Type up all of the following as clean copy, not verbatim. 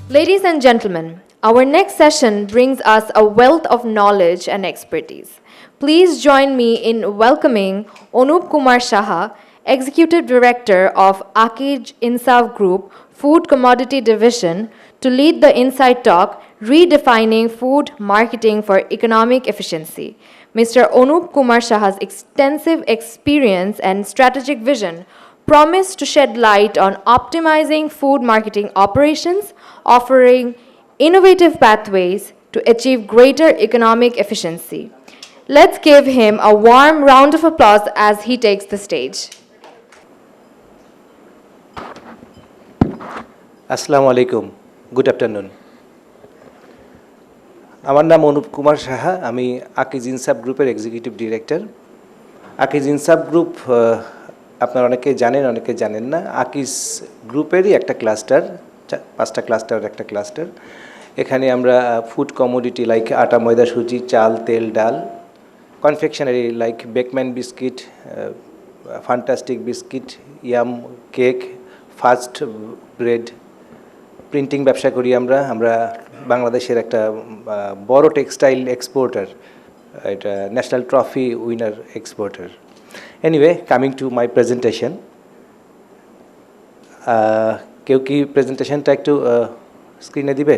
Ladies and gentlemen, our next session brings us a wealth of knowledge and expertise. Please join me in welcoming Anup Kumar Saha, Executive Director of Akij Insav Group Food Commodity Division, to lead the Insight Talk, Redefining Food Marketing for Economic Efficiency. Mr. Anup Kumar Saha's extensive experience and strategic vision promise to shed light on optimizing food marketing operations, offering innovative pathways to achieve greater economic efficiency. Let's give him a warm round of applause as he takes the stage. আসসালামু আলাইকুম, good afternoon. আমার নাম অনুপ কুমার সাহা, আমি আকিজ ইনসাফ গ্রুপের executive director. Akij ইনসাফ group আপনারা অনেকে জানেন, অনেকে জানেন না। আকিজ গ্রুপেরই একটা ক্লাস্টার, 5টা ক্লাস্টার একটা ক্লাস্টার। এখানে আমরা ফুড কমোডিটি লাইক আটা, ময়দা, সুজি, চাল, তেল, ডাল, confectionery like Bakeman biscuit, fantastic biscuit, yum cake, fast bread, printing ব্যবসা করি আমরা বাংলাদেশের একটা বড় টেক্সটাইল এক্সপোর্টার, এটা national trophy winner exporter. Anyway, coming to my presentation, কেউ কি প্রেজেন্টেশনটা একটু স্ক্রিনে দিবে?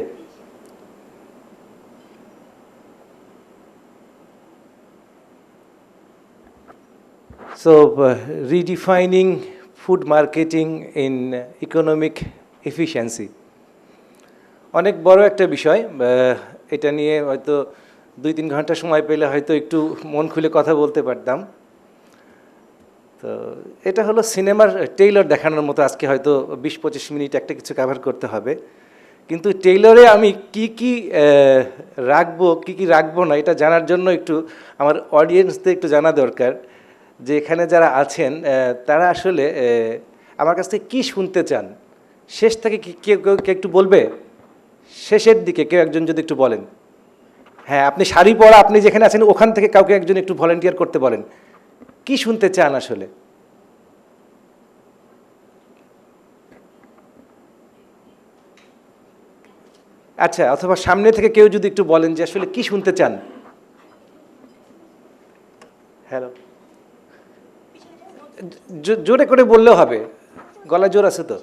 So redefining food marketing in economic efficiency অনেক বড় একটা বিষয়। এটা নিয়ে হয়তো 2-3 ঘন্টা সময় পেলে হয়তো একটু মন খুলে কথা বলতে পারতাম। তো এটা হলো সিনেমার ট্রেইলার দেখানোর মতো। আজকে হয়তো 20-25 মিনিট একটা কিছু কভার করতে হবে, কিন্তু ট্রেইলারে আমি কি কি রাখবো, কি কি রাখবো না, এটা জানার জন্য একটু আমার অডিয়েন্সদের একটু জানা দরকার যে এখানে যারা আছেন তারা আসলে আমার কাছ থেকে কী শুনতে চান। শেষ থেকে কেউ একটু বলবে? শেষের দিকে কেউ একজন যদি একটু বলেন। হ্যাঁ, আপনি শাড়ি পরা, আপনি যেখানে আছেন ওখান থেকে কাউকে একজন একটু ভলেন্টিয়ার করতে বলেন, কি শুনতে চান আসলে। আচ্ছা, অথবা সামনে থেকে কেউ যদি একটু বলেন যে আসলে কি শুনতে চান। হ্যালো, জোরে করে বললেও হবে, গলা জোর আছে তো।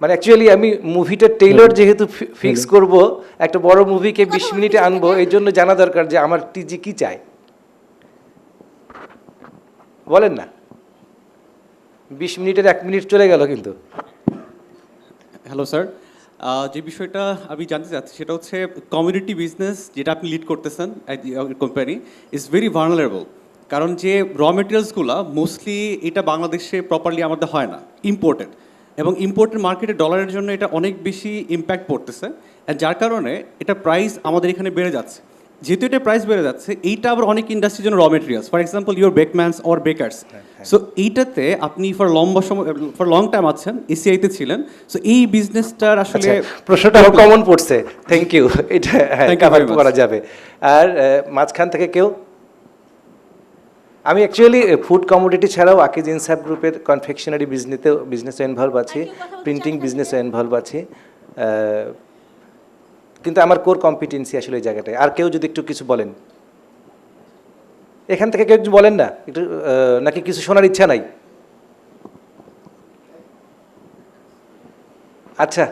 মানে অ্যাকচুয়ালি আমি মুভিটার ট্রেইলার যেহেতু ফিক্স করব, একটা বড় মুভিকে 20 মিনিটে আনবো, এই জন্য জানা দরকার যে আমার টিজি কি চায়। বলেন না, 20 মিনিটের 1 মিনিট চলে গেল কিন্তু। হ্যালো স্যার, যে বিষয়টা আমি জানতে চাচ্ছি সেটা হচ্ছে কমিউনিটি বিজনেস যেটা আপনি লিড করতেছেন কোম্পানি ইজ ভেরি ভার্নারেবল। কারণ যে র মেটেরিয়ালসগুলো মোস্টলি এটা বাংলাদেশে প্রপারলি আমাদের হয় না, ইম্পোর্টেড, এবং ইম্পোর্টেড মার্কেটে ডলারের জন্য এটা অনেক বেশি ইম্প্যাক্ট পড়তেছে, যার কারণে এটা প্রাইস আমাদের এখানে বেড়ে যাচ্ছে। যেহেতু এটা প্রাইস বেড়ে যাচ্ছে, এইটা আবার অনেক ইন্ডাস্ট্রির জন্য raw materials, for example your Bakeman's or bakers. So এইটাতে আপনি ফর লং টাইম আছেন, এসিআইতে ছিলেন, সো এই বিজনেসটার আসলে প্রশ্নটা কমন পড়ছে, থ্যাংক ইউ। এটা কভার করা যাবে। আর মাঝখান থেকে কেউ? আমি অ্যাকচুয়ালি ফুড কমোডিটি ছাড়াও আকিজ ইনসাফ গ্রুপের কনফেকশনারি বিজনেসে ইনভলভ আছি, প্রিন্টিং বিজনেসে ইনভলভ আছি, কিন্তু আমার কোর কম্পিটেন্সি আসলে এই জায়গাটায়। আর কেউ যদি একটু কিছু বলেন, এখান থেকে কেউ একটু বলেন না একটু, নাকি কিছু শোনার ইচ্ছা নাই? আচ্ছা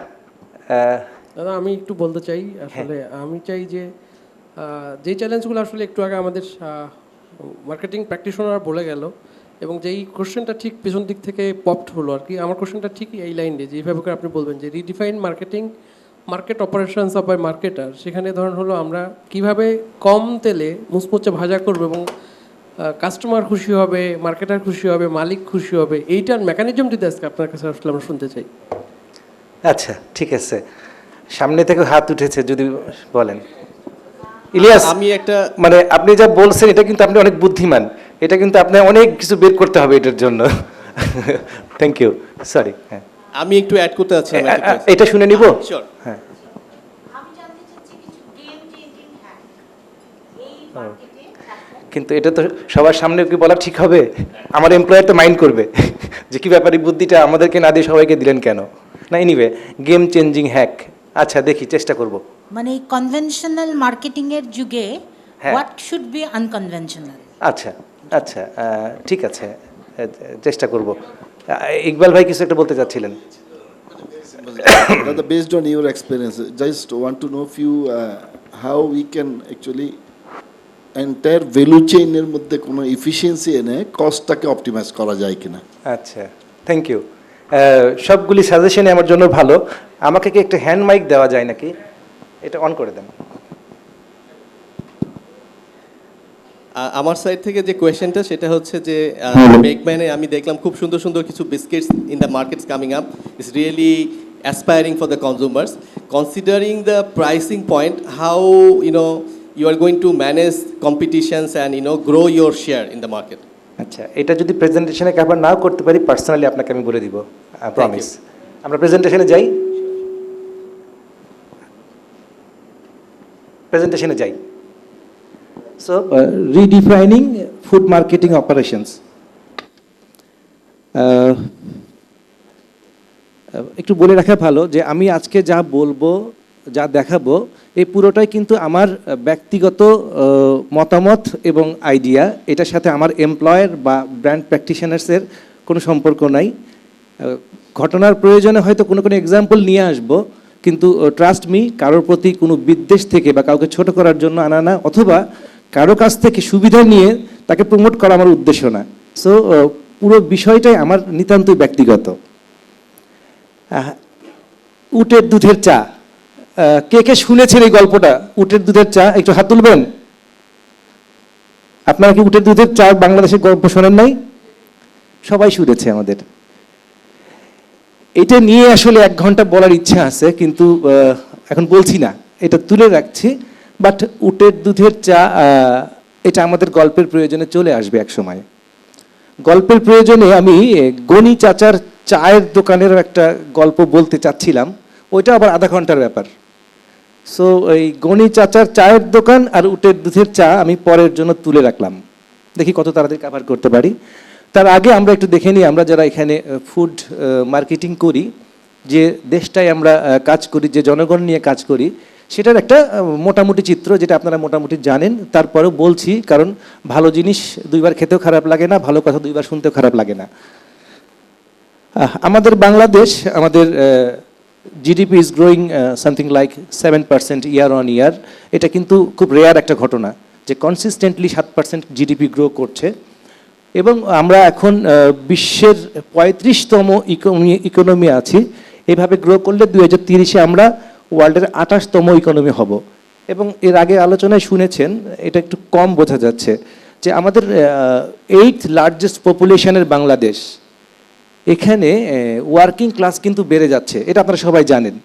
দাদা, আমি একটু বলতে চাই আসলে। আমি চাই যে যে চ্যালেঞ্জগুলো আসলে একটু আগে আমাদের মার্কেটিং প্র্যাকটিশনার বলে গেল, এবং যেই কোশ্চেনটা ঠিক পেছন দিক থেকে পপড হলো আর কি, আমার কোশ্চেনটা ঠিক এই লাইনে যে এইভাবে করে আপনি বলবেন যে redefine marketing, market operations of by marketer. সেখানে ধরেন হলো আমরা কিভাবে কম তেলে মুচমুচে ভাজা করবো এবং কাস্টমার খুশি হবে, মার্কেটার খুশি হবে, মালিক খুশি হবে, এইটার মেকানিজম যদি আজকে আপনার কাছে আসলে আমরা শুনতে চাই। আচ্ছা, ঠিক আছে, সামনে থেকে হাত উঠেছে, যদি বলেন। ইলিয়াস, আমি একটা মানে আপনি যা বলছেন এটা কিন্তু আপনি অনেক বুদ্ধিমান, এটা কিন্তু আপনার অনেক কিছু বের করতে হবে এটার জন্য। Thank you, sorry. হ্যাঁ, আমি একটু অ্যাড করতে চাচ্ছি। এটা শুনে নিব। শিওর। হ্যাঁ, আমি জানতে চাচ্ছি কিছু গেম চেঞ্জিং হ্যাক এই কিন্তু এটা তো সবার সামনে কি বলা ঠিক হবে? আমার এমপ্লয়ার তো মাইন্ড করবে যে কি ব্যাপারে বুদ্ধিটা আমাদেরকে না দিয়ে সবাইকে দিলেন কেন। না, এনিওয়ে, গেম চেঞ্জিং হ্যাক। আচ্ছা, দেখি, চেষ্টা করব। মানে কনভেনশনাল মার্কেটিং এর যুগে হ্যাঁ। What should be unconventional? আচ্ছা আচ্ছা, ঠিক আছে, চেষ্টা করব। ইকবাল ভাই কিছু একটা বলতে চাচ্ছিলেন। Rather based on your experience, just want to know few how we can actually entire value chain এর মধ্যে কোনো efficiency এনে কস্টটাকে অপটিমাইজ করা যায় কিনা। আচ্ছা, থ্যাংক ইউ। সবগুলি সাজেশন আমার জন্য ভালো। আমাকে কি একটা হ্যান্ড মাইক দেওয়া যায় নাকি? এটা অন করে দেন। আমার সাইড থেকে যে কোয়েশ্চেনটা সেটা হচ্ছে যে বেকম্যানে আমি দেখলাম খুব সুন্দর সুন্দর কিছু biscuits in the markets coming up is really aspiring for the consumers considering the pricing point how you are going to manage competitions and grow your share in the market. আচ্ছা, এটা যদি প্রেজেন্টেশনে কভার নাও করতে পারি, personally আপনাকে আমি বলে দিব, promise. আমরা প্রেজেন্টেশনে যাই। So redefining food marketing operations. একটু বলে রাখা ভালো যে আমি আজকে যা বলবো, যা দেখাবো, এই পুরোটাই কিন্তু আমার ব্যক্তিগত মতামত এবং আইডিয়া। এটার সাথে আমার এমপ্লয়ার বা ব্র্যান্ড প্র্যাকটিশনার্সের কোনো সম্পর্ক নাই। ঘটনার প্রয়োজনে হয়তো কোনো কোনো এক্সাম্পল নিয়ে আসবো, কিন্তু ট্রাস্ট মি, কারোর প্রতি কোনো বিদ্বেষ থেকে বা কাউকে ছোট করার জন্য আনা না, অথবা কারো কাছ থেকে সুবিধা নিয়ে তাকে প্রমোট করা আমার উদ্দেশ্য না। সো পুরো বিষয়টাই আমার নিতান্তই ব্যক্তিগত। উটের দুধের চা, কে কে শুনেছেন এই গল্পটা? উটের দুধের চা, একটু হাত তুলবেন। আপনারা কি উটের দুধের চা বাংলাদেশের গল্প শোনেন নাই? সবাই শুনেছে আমাদের। এটা নিয়ে আসলে 1 ঘন্টা বলার ইচ্ছা আছে, কিন্তু এখন বলছি না, এটা তুলে রাখছি। বাট উটের দুধের চা, এটা আমাদের গল্পের প্রয়োজনে চলে আসবে এক সময়। গল্পের প্রয়োজনে আমি গনি চাচার চায়ের দোকানের একটা গল্প বলতে চাচ্ছিলাম, ওইটা আবার আধা ঘন্টার ব্যাপার। সো এই গনি চাচার চায়ের দোকান আর উটের দুধের চা আমি পরের জন্য তুলে রাখলাম, দেখি কত তাড়াতাড়ি কভার করতে পারি। তার আগে আমরা একটু দেখে নিই, আমরা যারা এখানে ফুড মার্কেটিং করি, যে দেশটায় আমরা কাজ করি, যে জনগণ নিয়ে কাজ করি, সেটার একটা মোটামুটি চিত্র, যেটা আপনারা মোটামুটি জানেন। তারপরেও বলছি, কারণ ভালো জিনিস 2বার খেতেও খারাপ লাগে না, ভালো কথা 2বার শুনতেও খারাপ লাগে না। আমাদের বাংলাদেশ, আমাদের GDP is growing something like 7% year on year. এটা কিন্তু খুব রেয়ার একটা ঘটনা যে কনসিস্টেন্টলি 7% জিডিপি গ্রো করছে। এবং আমরা এখন বিশ্বের 35তম ইকোনমি আছি। এভাবে গ্রো করলে 2030-এ আমরা ওয়ার্ল্ডের 28তম ইকোনমি হব। এবং এর আগে আলোচনায় শুনেছেন, এটা একটু কম বোঝা যাচ্ছে, যে আমাদের 8th লার্জেস্ট পপুলেশনের বাংলাদেশ। এখানে ওয়ার্কিং ক্লাস কিন্তু বেড়ে যাচ্ছে, এটা আপনারা সবাই জানেন।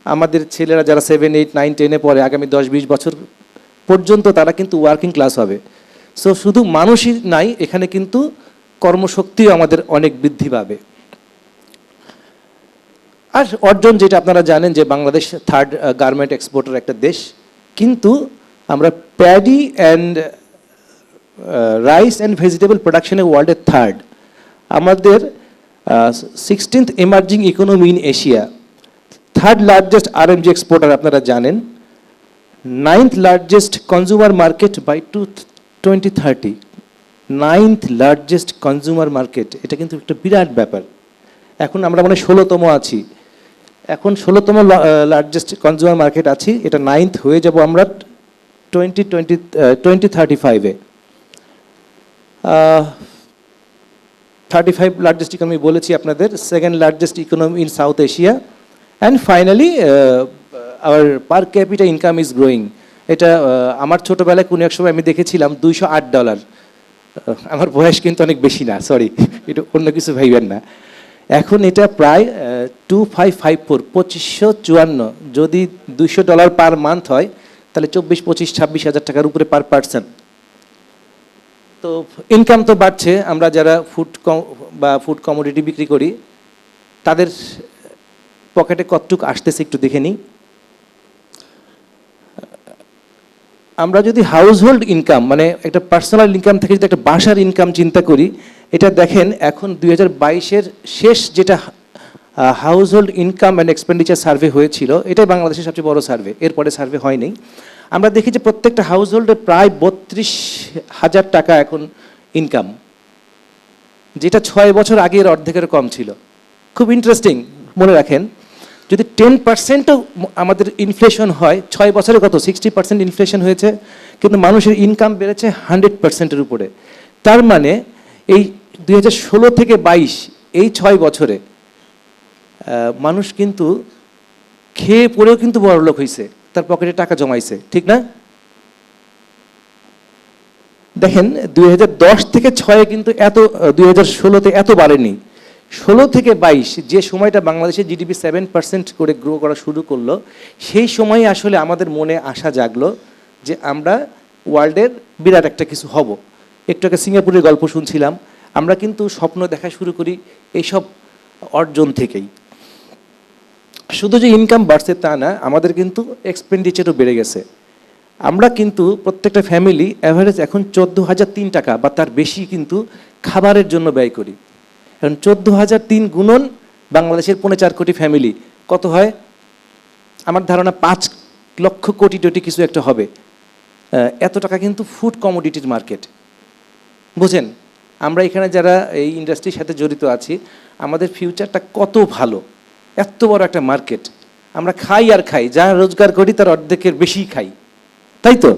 আমাদের ছেলেরা যারা 7, 8, 9, 10-এ পড়ে, আগামী 10-20 বছর পর্যন্ত তারা কিন্তু ওয়ার্কিং ক্লাস হবে। সো শুধু মানুষই নাই, এখানে কিন্তু কর্মশক্তিও আমাদের অনেক বৃদ্ধি পাবে। আর অর্জন, যেটা আপনারা জানেন, যে বাংলাদেশ 3rd গার্মেন্ট এক্সপোর্টার একটা দেশ, কিন্তু আমরা paddy and rice and vegetable প্রোডাকশনে ওয়ার্ল্ডের 3rd। আমাদের 16th emerging economy in Asia, 3rd largest RMG exporter আপনারা জানেন, 9th largest consumer market by 2030, 9th largest consumer market. এটা কিন্তু একটা বিরাট ব্যাপার। এখন আমরা মানে 16তম আছি, এখন 16তম লার্জেস্ট কনজিউমার মার্কেট আছি, এটা 9th হয়ে যাব আমরা 2035-এ। 35 লার্জেস্ট ইকোনমি বলেছি আপনাদের, 2nd largest economy in South Asia, and finally our per capita income is growing. এটা আমার ছোটোবেলায় কোনো এক সময় আমি দেখেছিলাম $208। আমার বয়স কিন্তু অনেক বেশি না, সরি, এটা অন্য কিছু ভাইবেন না। এখন এটা প্রায় 2554, 2554। যদি $200 পার মান্থ হয়, তাহলে 24, 25, 26 হাজার টাকার উপরে পার পার্সন। তো ইনকাম তো বাড়ছে। আমরা যারা ফুড কমোডিটি বিক্রি করি, তাদের পকেটে কতটুকু আসতেছে একটু দেখে নিই। আমরা যদি হাউস হোল্ড ইনকাম মানে একটা পার্সোনাল ইনকাম থেকে যদি একটা বাসার ইনকাম চিন্তা করি, এটা দেখেন এখন 2022-এর শেষ যেটা house hold income and expenditure survey হয়েছিল, এটাই বাংলাদেশের সবচেয়ে বড় সার্ভে, এরপরে সার্ভে হয়নি। আমরা দেখি যে প্রত্যেকটা হাউস হোল্ডে প্রায় 32,000 টাকা এখন ইনকাম, যেটা 6 বছর আগের অর্ধেকের কম ছিল। খুব ইন্টারেস্টিং, মনে রাখেন যদি 10%ও আমাদের ইনফ্লেশন হয়, 6 বছরে কত 60% ইনফ্লেশন হয়েছে, কিন্তু মানুষের ইনকাম বেড়েছে 100%-এর উপরে। তার মানে এই 2016 থেকে 22 এই 6 বছরে মানুষ কিন্তু খেয়ে পড়েও কিন্তু বড়লোক হয়েছে, তার পকেটে টাকা জমাইছে, ঠিক না? দেখেন 2010 থেকে 6 কিন্তু এত 2016-তে এত বাড়েনি। 16 থেকে 22 যে সময়টা বাংলাদেশের জিডিপি 7% করে গ্রো করা শুরু করলো, সেই সময় আসলে আমাদের মনে আশা জাগলো যে আমরা ওয়ার্ল্ডের বিরাট একটা কিছু হব। একটু আগে সিঙ্গাপুরের গল্প শুনছিলাম, আমরা কিন্তু স্বপ্ন দেখা শুরু করি এইসব অর্জন থেকেই। শুধু যে ইনকাম বাড়ছে তা না, আমাদের কিন্তু এক্সপেন্ডিচারও বেড়ে গেছে। আমরা কিন্তু প্রত্যেকটা ফ্যামিলি অ্যাভারেজ এখন 14,003 টাকা বা তার বেশি কিন্তু খাবারের জন্য ব্যয় করি। এখন 14,003 গুণন বাংলাদেশের 4.5 কোটি ফ্যামিলি কত হয়? আমার ধারণা 5 লক্ষ কোটি টোটি কিছু একটা হবে। এত টাকা কিন্তু ফুড কমোডিটির মার্কেট, বুঝেন? আমরা এখানে যারা এই ইন্ডাস্ট্রির সাথে জড়িত আছি, আমাদের ফিউচারটা কত ভালো, এত বড় একটা মার্কেট। আমরা খাই আর খাই, যা রোজগার করি তার অর্ধেকের বেশি খাই, তাই তো?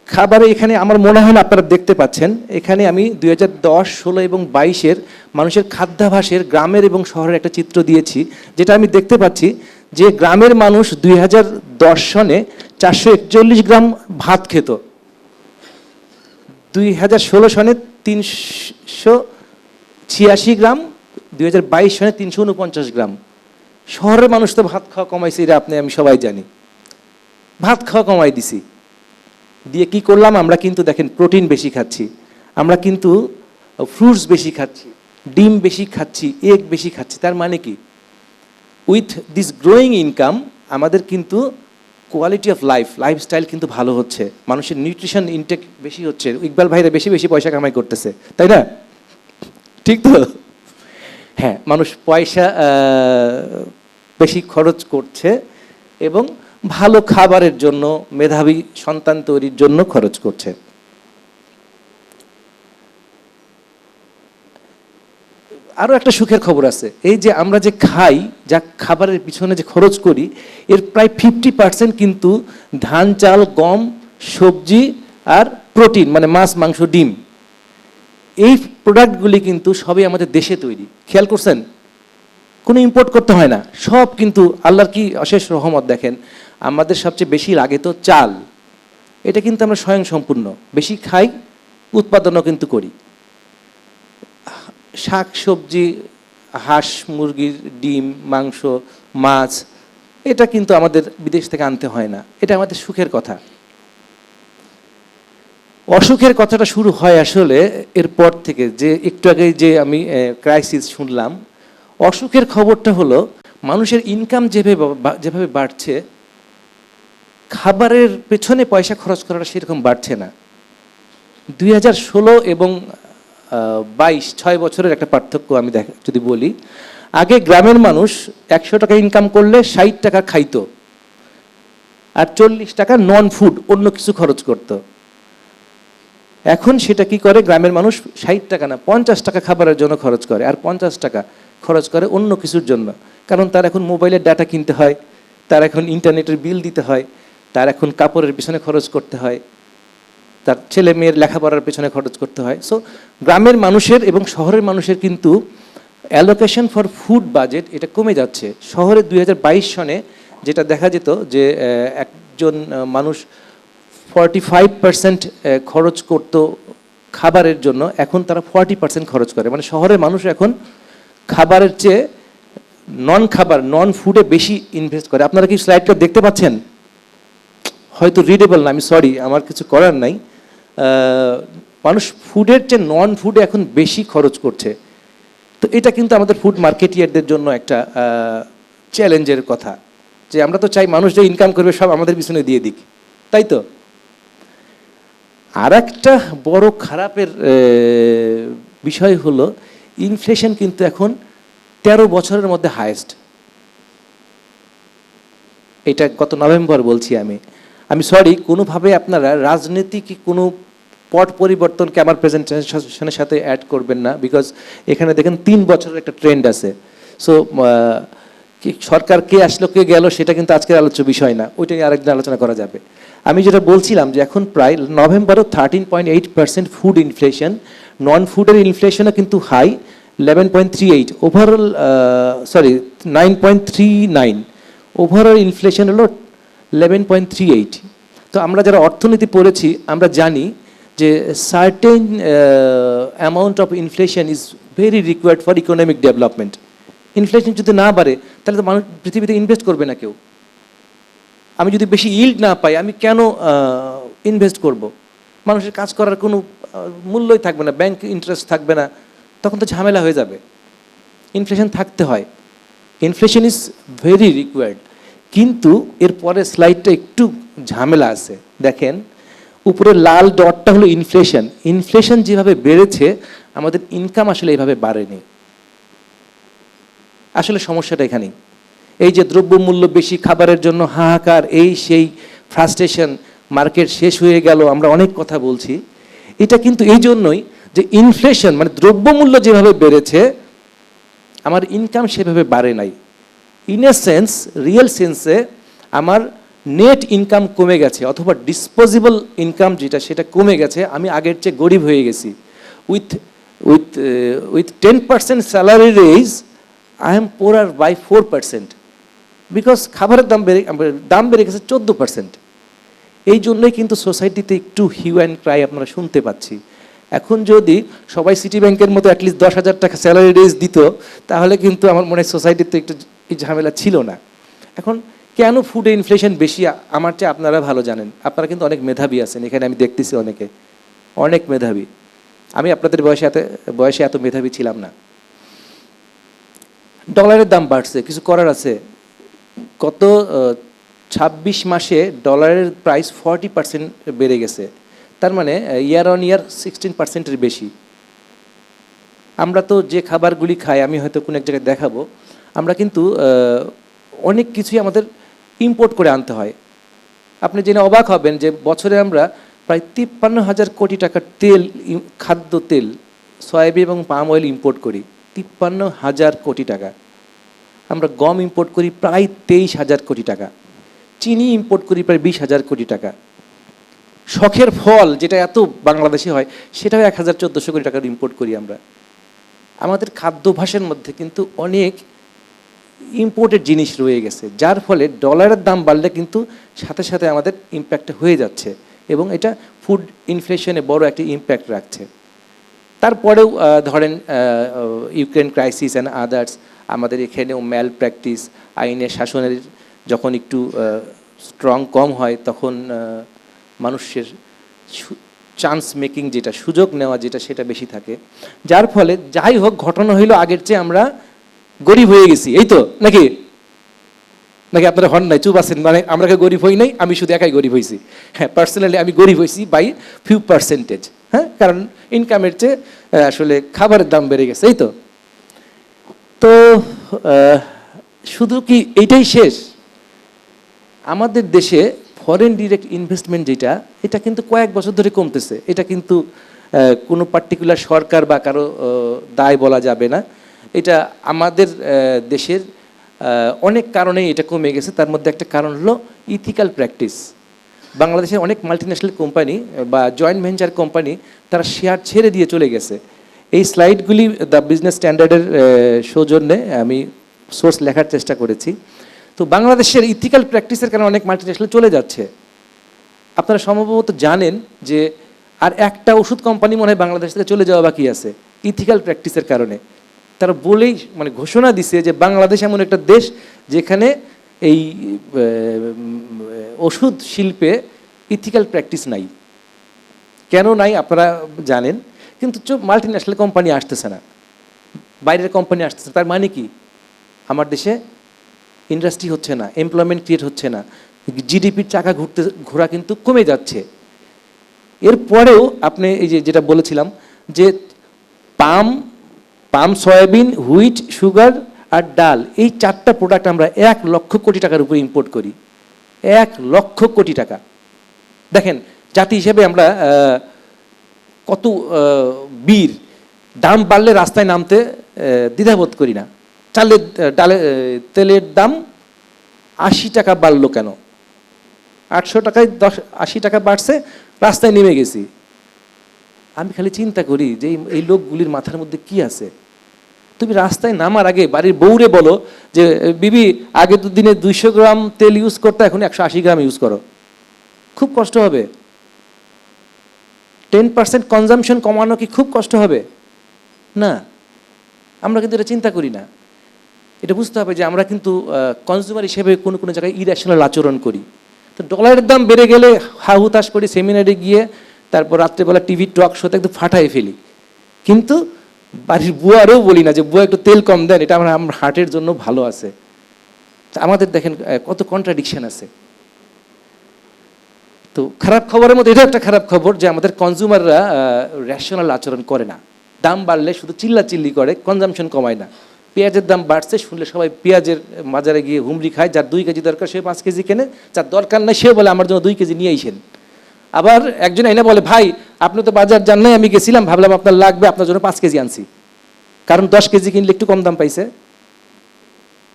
খাবারে এখানে আমার মনে হয় না আপনারা দেখতে পাচ্ছেন, এখানে আমি 2010, 16 এবং 22-এর মানুষের খাদ্যাভ্যাসের গ্রামের এবং শহরের একটা চিত্র দিয়েছি, যেটা আমি দেখতে পাচ্ছি যে গ্রামের মানুষ 2010 সনে 441 গ্রাম ভাত খেত, 2016 সনে 386 গ্রাম, 2022 সনে 349 গ্রাম। শহরের মানুষ তো ভাত খাওয়া কমাইছে, এটা আমি সবাই জানি। ভাত খাওয়া কমাই দিছি দিয়ে কি করলাম, আমরা কিন্তু দেখেন প্রোটিন বেশি খাচ্ছি, আমরা কিন্তু ফ্রুটস বেশি খাচ্ছি, ডিম বেশি খাচ্ছি, এগ বেশি খাচ্ছি। তার মানে কি, উইথ দিস গ্রোয়িং ইনকাম আমাদের কিন্তু কোয়ালিটি অফ লাইফস্টাইল কিন্তু ভালো হচ্ছে, মানুষের নিউট্রিশন ইনটেক বেশি হচ্ছে, ইকবাল ভাইরা বেশি বেশি পয়সা কামাই করতেছে, তাই না? ঠিক তো? হ্যাঁ, মানুষ পয়সা বেশি খরচ করছে এবং ভালো খাবারের জন্য, মেধাবী সন্তান তৈরির জন্য খরচ করছে। আরও একটা সুখের খবর আছে, এই যে আমরা যে খাই, যা খাবারের পিছনে যে খরচ করি, এর প্রায় 50% কিন্তু ধান, চাল, গম, সবজি আর প্রোটিন মানে মাছ, মাংস, ডিম, এই প্রোডাক্টগুলি কিন্তু সবই আমাদের দেশে তৈরি। খেয়াল করছেন? কোনো ইম্পোর্ট করতে হয় না, সব কিন্তু আল্লাহর কি অশেষ রহমত। দেখেন আমাদের সবচেয়ে বেশি লাগে তো চাল, এটা কিন্তু আমরা স্বয়ং সম্পূর্ণ, বেশি খাই, উৎপাদনও কিন্তু করি। শাক সবজি, হাঁস মুরগির ডিম, মাংস, মাছ, এটা কিন্তু আমাদের বিদেশ থেকে আনতে হয় না, এটা আমাদের সুখের কথা। অসুখের কথাটা শুরু হয় আসলে এরপর থেকে, যে একটু আগে যে আমি ক্রাইসিস শুনলাম, অসুখের খবরটা হলো মানুষের ইনকাম যেভাবে বাড়ছে, খাবারের পেছনে পয়সা খরচ করাটা সেরকম বাড়ছে না। 2016 এবং 22, 6 বছরের একটা পার্থক্য আমি যদি বলি, আগে গ্রামের মানুষ 100 টাকা ইনকাম করলে 60 টাকা খাইতো আর 40 টাকা নন ফুড অন্য কিছু খরচ করত। এখন সেটা কি করে, গ্রামের মানুষ 60 টাকা না 50 টাকা খাবারের জন্য খরচ করে আর 50 টাকা খরচ করে অন্য কিছুর জন্য। কারণ তার এখন মোবাইলের ডাটা কিনতে হয়, তার এখন ইন্টারনেটের বিল দিতে হয়, তার এখন কাপড়ের পিছনে খরচ করতে হয়, তার ছেলে মেয়ের লেখাপড়ার পেছনে খরচ করতে হয়। সো গ্রামের মানুষের এবং শহরের মানুষের কিন্তু অ্যালোকেশন ফর ফুড বাজেট এটা কমে যাচ্ছে। শহরে 2022 সনে যেটা দেখা যেত যে একজন মানুষ 45% খরচ করত খাবারের জন্য, এখন তারা 40% খরচ করে। মানে শহরের মানুষ এখন খাবারের চেয়ে নন ফুডে বেশি ইনভেস্ট করে। আপনারা কি স্লাইডটা দেখতে পাচ্ছেন? হয়তো রিডেবল না, আমি সরি, আমার কিছু করার নাই। মানুষ ফুডের চেয়ে নন ফুডে এখন বেশি খরচ করছে। তো এটা কিন্তু আমাদের ফুড মার্কেটিয়ারদের জন্য একটা চ্যালেঞ্জের কথা। যে আমরা তো চাই মানুষ যে ইনকাম করবে সব আমাদের পিছনে দিয়ে দিক, তাই তো? আর একটা বড় খারাপের বিষয় হলো ইনফ্লেশন কিন্তু এখন 13 বছরের মধ্যে হায়েস্ট। এটা গত নভেম্বর বলছি আমি সরি, কোনোভাবে আপনারা রাজনীতিক কোনো পট পরিবর্তনকে আমার প্রেজেন্টেশনের সাথে অ্যাড করবেন না, বিকজ এখানে দেখেন 3 বছরের একটা ট্রেন্ড আছে। সো সরকার কে আসলো কে গেল সেটা কিন্তু আজকের আলোচ্য বিষয় না, ওইটা নিয়ে আরেকদিন আলোচনা করা যাবে। আমি যেটা বলছিলাম যে এখন প্রায় নভেম্বরও 13.8% ফুড ইনফ্লেশন, নন ফুডের ইনফ্লেশনও কিন্তু হাই 11.38, ওভারঅল 9.39, ওভারঅল ইনফ্লেশন হলো 11.38। তো আমরা যারা অর্থনীতি পড়েছি আমরা জানি যে certain amount of inflation is very required for economic development. Inflation যদি না বাড়ে তাহলে তো মানুষ পৃথিবীতে ইনভেস্ট করবে না কেউ। আমি যদি বেশি ইল্ড না পাই আমি কেন ইনভেস্ট করব? মানুষের কাজ করার কোনো মূল্যই থাকবে না, ব্যাংক ইন্টারেস্ট থাকবে না, তখন তো ঝামেলা হয়ে যাবে। ইনফ্লেশন থাকতে হয়, ইনফ্লেশন ইজ ভেরি রিকোয়ার্ড। কিন্তু এর পরে স্লাইডটা একটু ঝামেলা আছে, দেখেন উপরে লাল ডটটা হলো ইনফ্লেশন। ইনফ্লেশন যেভাবে বেড়েছে আমাদের ইনকাম আসলে এইভাবে বাড়েনি। আসলে সমস্যাটা এখানেই, এই যে দ্রব্যমূল্য বেশি, খাবারের জন্য হাহাকার, এই সেই ফ্রাস্ট্রেশন, মার্কেট শেষ হয়ে গেল, আমরা অনেক কথা বলছি। এটা কিন্তু এই জন্যই যে ইনফ্লেশন মানে দ্রব্যমূল্য যেভাবে বেড়েছে আমার ইনকাম সেভাবে বাড়ে নাই। ইন এ সেন্স, রিয়েল সেন্সে আমার নেট ইনকাম কমে গেছে, অথবা ডিসপোজেবল ইনকাম যেটা সেটা কমে গেছে। আমি আগের চেয়ে গরিব হয়ে গেছি। With 10% salary raise I am poorer by 4%, because খাবারের দাম বেড়ে গেছে 14%। এই জন্যই কিন্তু সোসাইটিতে একটু হিউ অ্যান্ড ক্রাই আপনারা শুনতে পাচ্ছি। এখন যদি সবাই সিটি ব্যাংকের মতো অ্যাটলিস্ট 10,000 টাকা স্যালারি রেজ দিত তাহলে কিন্তু আমার মনে হয় সোসাইটিতে একটু এই ঝামেলা ছিল না। এখন কেন ফুডে ইনফ্লেশন বেশি আমার চেয়ে আপনারা ভালো জানেন, আপনারা কিন্তু অনেক মেধাবী আছেন এখানে, আমি দেখতেছি অনেকে অনেক মেধাবী। আমি আপনাদের বয়সে এত মেধাবী ছিলাম না। ডলারের দাম বাড়ছে, কিছু করার আছে। গত 26 মাসে ডলারের প্রাইস 40% বেড়ে গেছে, তার মানে ইয়ার অন ইয়ার 16%-এর বেশি। আমরা তো যে খাবারগুলি খাই, আমি হয়তো কোনো এক জায়গায় দেখাবো, আমরা কিন্তু অনেক কিছুই আমাদের ইম্পোর্ট করে আনতে হয়। আপনি জেনে অবাক হবেন যে বছরে আমরা প্রায় 53,000 কোটি টাকার তেল, খাদ্য তেল, সয়াবিন এবং পাম অয়েল ইম্পোর্ট করি, 53,000 কোটি টাকা। আমরা গম ইম্পোর্ট করি প্রায় 23,000 কোটি টাকা, চিনি ইম্পোর্ট করি প্রায় 20,000 কোটি টাকা। শখের ফল যেটা এত বাংলাদেশে হয় সেটাও 1,400 কোটি টাকার ইম্পোর্ট করি আমরা। আমাদের খাদ্যাভ্যাসের মধ্যে কিন্তু অনেক ইম্পোর্টেড জিনিস রয়ে গেছে, যার ফলে ডলারের দাম বাড়লে কিন্তু সাথে সাথে আমাদের ইম্প্যাক্ট হয়ে যাচ্ছে, এবং এটা ফুড ইনফ্লেশনে বড় একটা ইম্প্যাক্ট রাখছে। তারপরেও ধরেন ইউক্রেন ক্রাইসিস অ্যান্ড আদার্স, আমাদের এখানেও ম্যাল প্র্যাকটিস, আইনের শাসনের যখন একটু স্ট্রং কম হয় তখন মানুষের চান্স মেকিং যেটা, সুযোগ নেওয়া যেটা, সেটা বেশি থাকে। যার ফলে যাই হোক ঘটনা হইলো আগের চেয়ে আমরা গরিব হয়ে গেছি, এই তো নাকি নাকি আপনারা হন নাই, চুপ আছেন? মানে আমরা গরিব হই নাই, আমি শুধু একাই গরিব হয়েছি। হ্যাঁ, পার্সোনালি আমি গরিব হয়েছি বাই ফিউ পার্সেন্টেজ। হ্যাঁ, কারণ ইনকামের চেয়ে আসলে খাবারের দাম বেড়ে গেছে, এই তো। তো শুধু কি এইটাই শেষ? আমাদের দেশে ফরেন ডিরেক্ট ইনভেস্টমেন্ট যেটা, এটা কিন্তু কয়েক বছর ধরে কমতেছে। এটা কিন্তু কোনো পার্টিকুলার সরকার বা কারো দায় বলা যাবে না। এটা আমাদের দেশের অনেক কারণেই এটা কমে গেছে। তার মধ্যে একটা কারণ হলো ইথিক্যাল প্র্যাকটিস। বাংলাদেশের অনেক মাল্টিন্যাশনাল কোম্পানি বা জয়েন্ট ভেঞ্চার কোম্পানি তারা শেয়ার ছেড়ে দিয়ে চলে গেছে। এই স্লাইডগুলি দ্য বিজনেস স্ট্যান্ডার্ডের সৌজন্যে আমি সোর্স লেখার চেষ্টা করেছি। তো বাংলাদেশের ইথিক্যাল প্র্যাকটিসের কারণে অনেক মাল্টিন্যাশনাল চলে যাচ্ছে। আপনারা সম্ভবত জানেন যে আর একটা ওষুধ কোম্পানি মনে হয় বাংলাদেশ থেকে চলে যাওয়া বাকি আছে ইথিক্যাল প্র্যাকটিসের কারণে। তারা বলেই মানে ঘোষণা দিছে যে বাংলাদেশ এমন একটা দেশ যেখানে এই ওষুধ শিল্পে ইথিক্যাল প্র্যাকটিস নাই। কেন নাই আপনারা জানেন, কিন্তু মাল্টিন্যাশনাল কোম্পানি আসতেছে না, বাইরের কোম্পানি আসতেছে। তার মানে কি আমার দেশে ইন্ডাস্ট্রি হচ্ছে না, এমপ্লয়মেন্ট ক্রিয়েট হচ্ছে না, জিডিপির চাকা ঘোরা কিন্তু কমে যাচ্ছে। এরপরেও আপনি এই যেটা বলেছিলাম যে পাম, সয়াবিন, হুইট, সুগার আর ডাল, এই 4টা প্রোডাক্ট আমরা 1 লক্ষ কোটি টাকার উপরে ইম্পোর্ট করি। 1 লক্ষ কোটি টাকা। দেখেন জাতি হিসেবে আমরা কত বীর, দাম বাড়লে রাস্তায় নামতে দ্বিধাবোধ করি না। তেলের দাম 80 টাকা বাড়লো কেন? 800 টাকায় 80 টাকা বাড়ছে, রাস্তায় নেমে গেছি। আমি খালি চিন্তা করি যে এই লোকগুলির মাথার মধ্যে কি আছে। তুমি রাস্তায় নামার আগে বাড়ির বউরে বলো যে বিবি আগে তো দিনে 200 গ্রাম তেল ইউজ করতে, এখন 180 গ্রাম ইউজ করো, খুব কষ্ট হবে। 10% কনজামশন কমানো কি খুব কষ্ট হবে? না, আমরা কিন্তু এটা চিন্তা করি না। এটা বুঝতে হবে যে আমরা কিন্তু কনজিউমার হিসেবে কোনো কোনো জায়গায় ইরেশনাল আচরণ করি। তো ডলারের দাম বেড়ে গেলে হাহুতাশ করি, সেমিনারে গিয়ে তারপর রাত্রেবেলা টিভি টক শোতে একটু ফাটাই ফেলি, কিন্তু বাড়ির বুয়ারও বলি না যে বুয়া একটু তেল কম দেন, এটা আমার হার্টের জন্য ভালো আছে। আমাদের দেখেন কত কন্ট্রাডিকশন আছে। তো খারাপ খবরের মধ্যে এটা একটা খারাপ খবর যে আমাদের কনজিউমাররা রেশনাল আচরণ করে না। দাম বাড়লে শুধু চিল্লাচিল্লি করে, কনজামশন কমায় না। পেঁয়াজের দাম বাড়ছে শুনলে সবাই পেঁয়াজের বাজারে গিয়ে হুমড়ি খায়। যার 2 কেজি দরকার সে 5 কেজি কেনে, যার দরকার নাই সে বলে আমার জন্য 2 কেজি নিয়ে আইসেন। আবার একজন এনে বলে ভাই আপনি তো বাজার যান নাই, আমি গেছিলাম ভাবলাম আপনার লাগবে, আপনার জন্য 5 কেজি আনছি, কারণ 10 কেজি কিনলে একটু কম দাম পাইছে।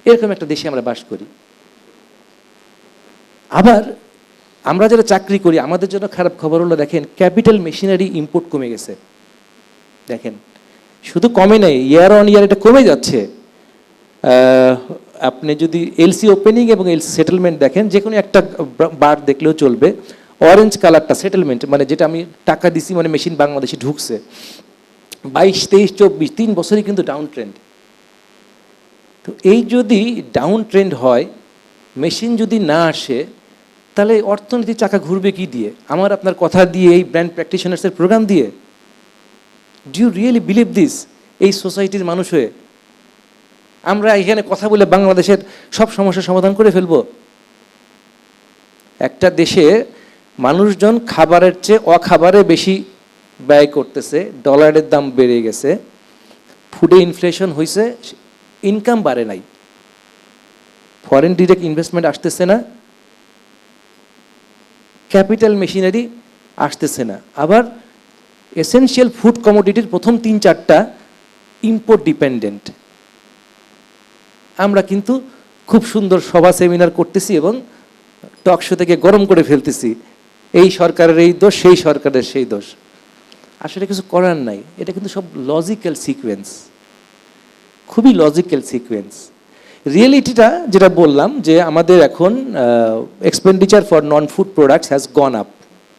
এরকম একটা দেশে আমরা বাস করি। আবার আমরা যারা চাকরি করি আমাদের জন্য খারাপ খবর হলো, দেখেন ক্যাপিটাল মেশিনারি ইম্পোর্ট কমে গেছে। দেখেন শুধু কমে নাই, ইয়ার অন ইয়ার এটা কমে যাচ্ছে। আপনি যদি এলসি ওপেনিং এবং এলসি সেটেলমেন্ট দেখেন, যে কোনো একটা বার দেখলেও চলবে। অরেঞ্জ কালারটা সেটেলমেন্ট, মানে যেটা আমি টাকা দিছি মানে মেশিন বাংলাদেশে ঢুকছে। 22, 23, 24 3 বছরই কিন্তু ডাউন ট্রেন্ড। তো এই যদি ডাউন ট্রেন্ড হয়, মেশিন যদি না আসে, তাহলে অর্থনীতির চাকা ঘুরবে কি দিয়ে? আমার আপনার কথা দিয়ে, এই ব্র্যান্ড প্র্যাকটিশনার্সের প্রোগ্রাম দিয়ে? Do you really believe this? এই সোসাইটির মানুষ হয়ে আমরা এখানে কথা বলে বাংলাদেশের সব সমস্যার সমাধান করে ফেলবো? একটা দেশে মানুষজন খাবারের চেয়ে অখাবারে বেশি ব্যয় করতেছে, ডলারের দাম বেড়ে গেছে, ফুডে ইনফ্লেশন হয়েছে, ইনকাম বাড়ে নাই, ফরেন ডিরেক্ট ইনভেস্টমেন্ট আসতেছে না, ক্যাপিটাল মেশিনারি আসতেছে না। আবার এসেনশিয়াল ফুড কমোডিটির প্রথম 3-4টা ইম্পোর্ট ডিপেন্ডেন্ট। আমরা কিন্তু খুব সুন্দর সভা সেমিনার করতেছি এবং টক শো থেকে গরম করে ফেলতেছি, এই সরকারের এই দোষ, সেই সরকারের সেই দোষ। আসলে কিছু করার নাই। এটা কিন্তু সব লজিক্যাল সিকোয়েন্স, খুবই লজিক্যাল সিকোয়েন্স। রিয়েলিটিটা যেটা বললাম যে আমাদের এখন expenditure for non food products has gone up,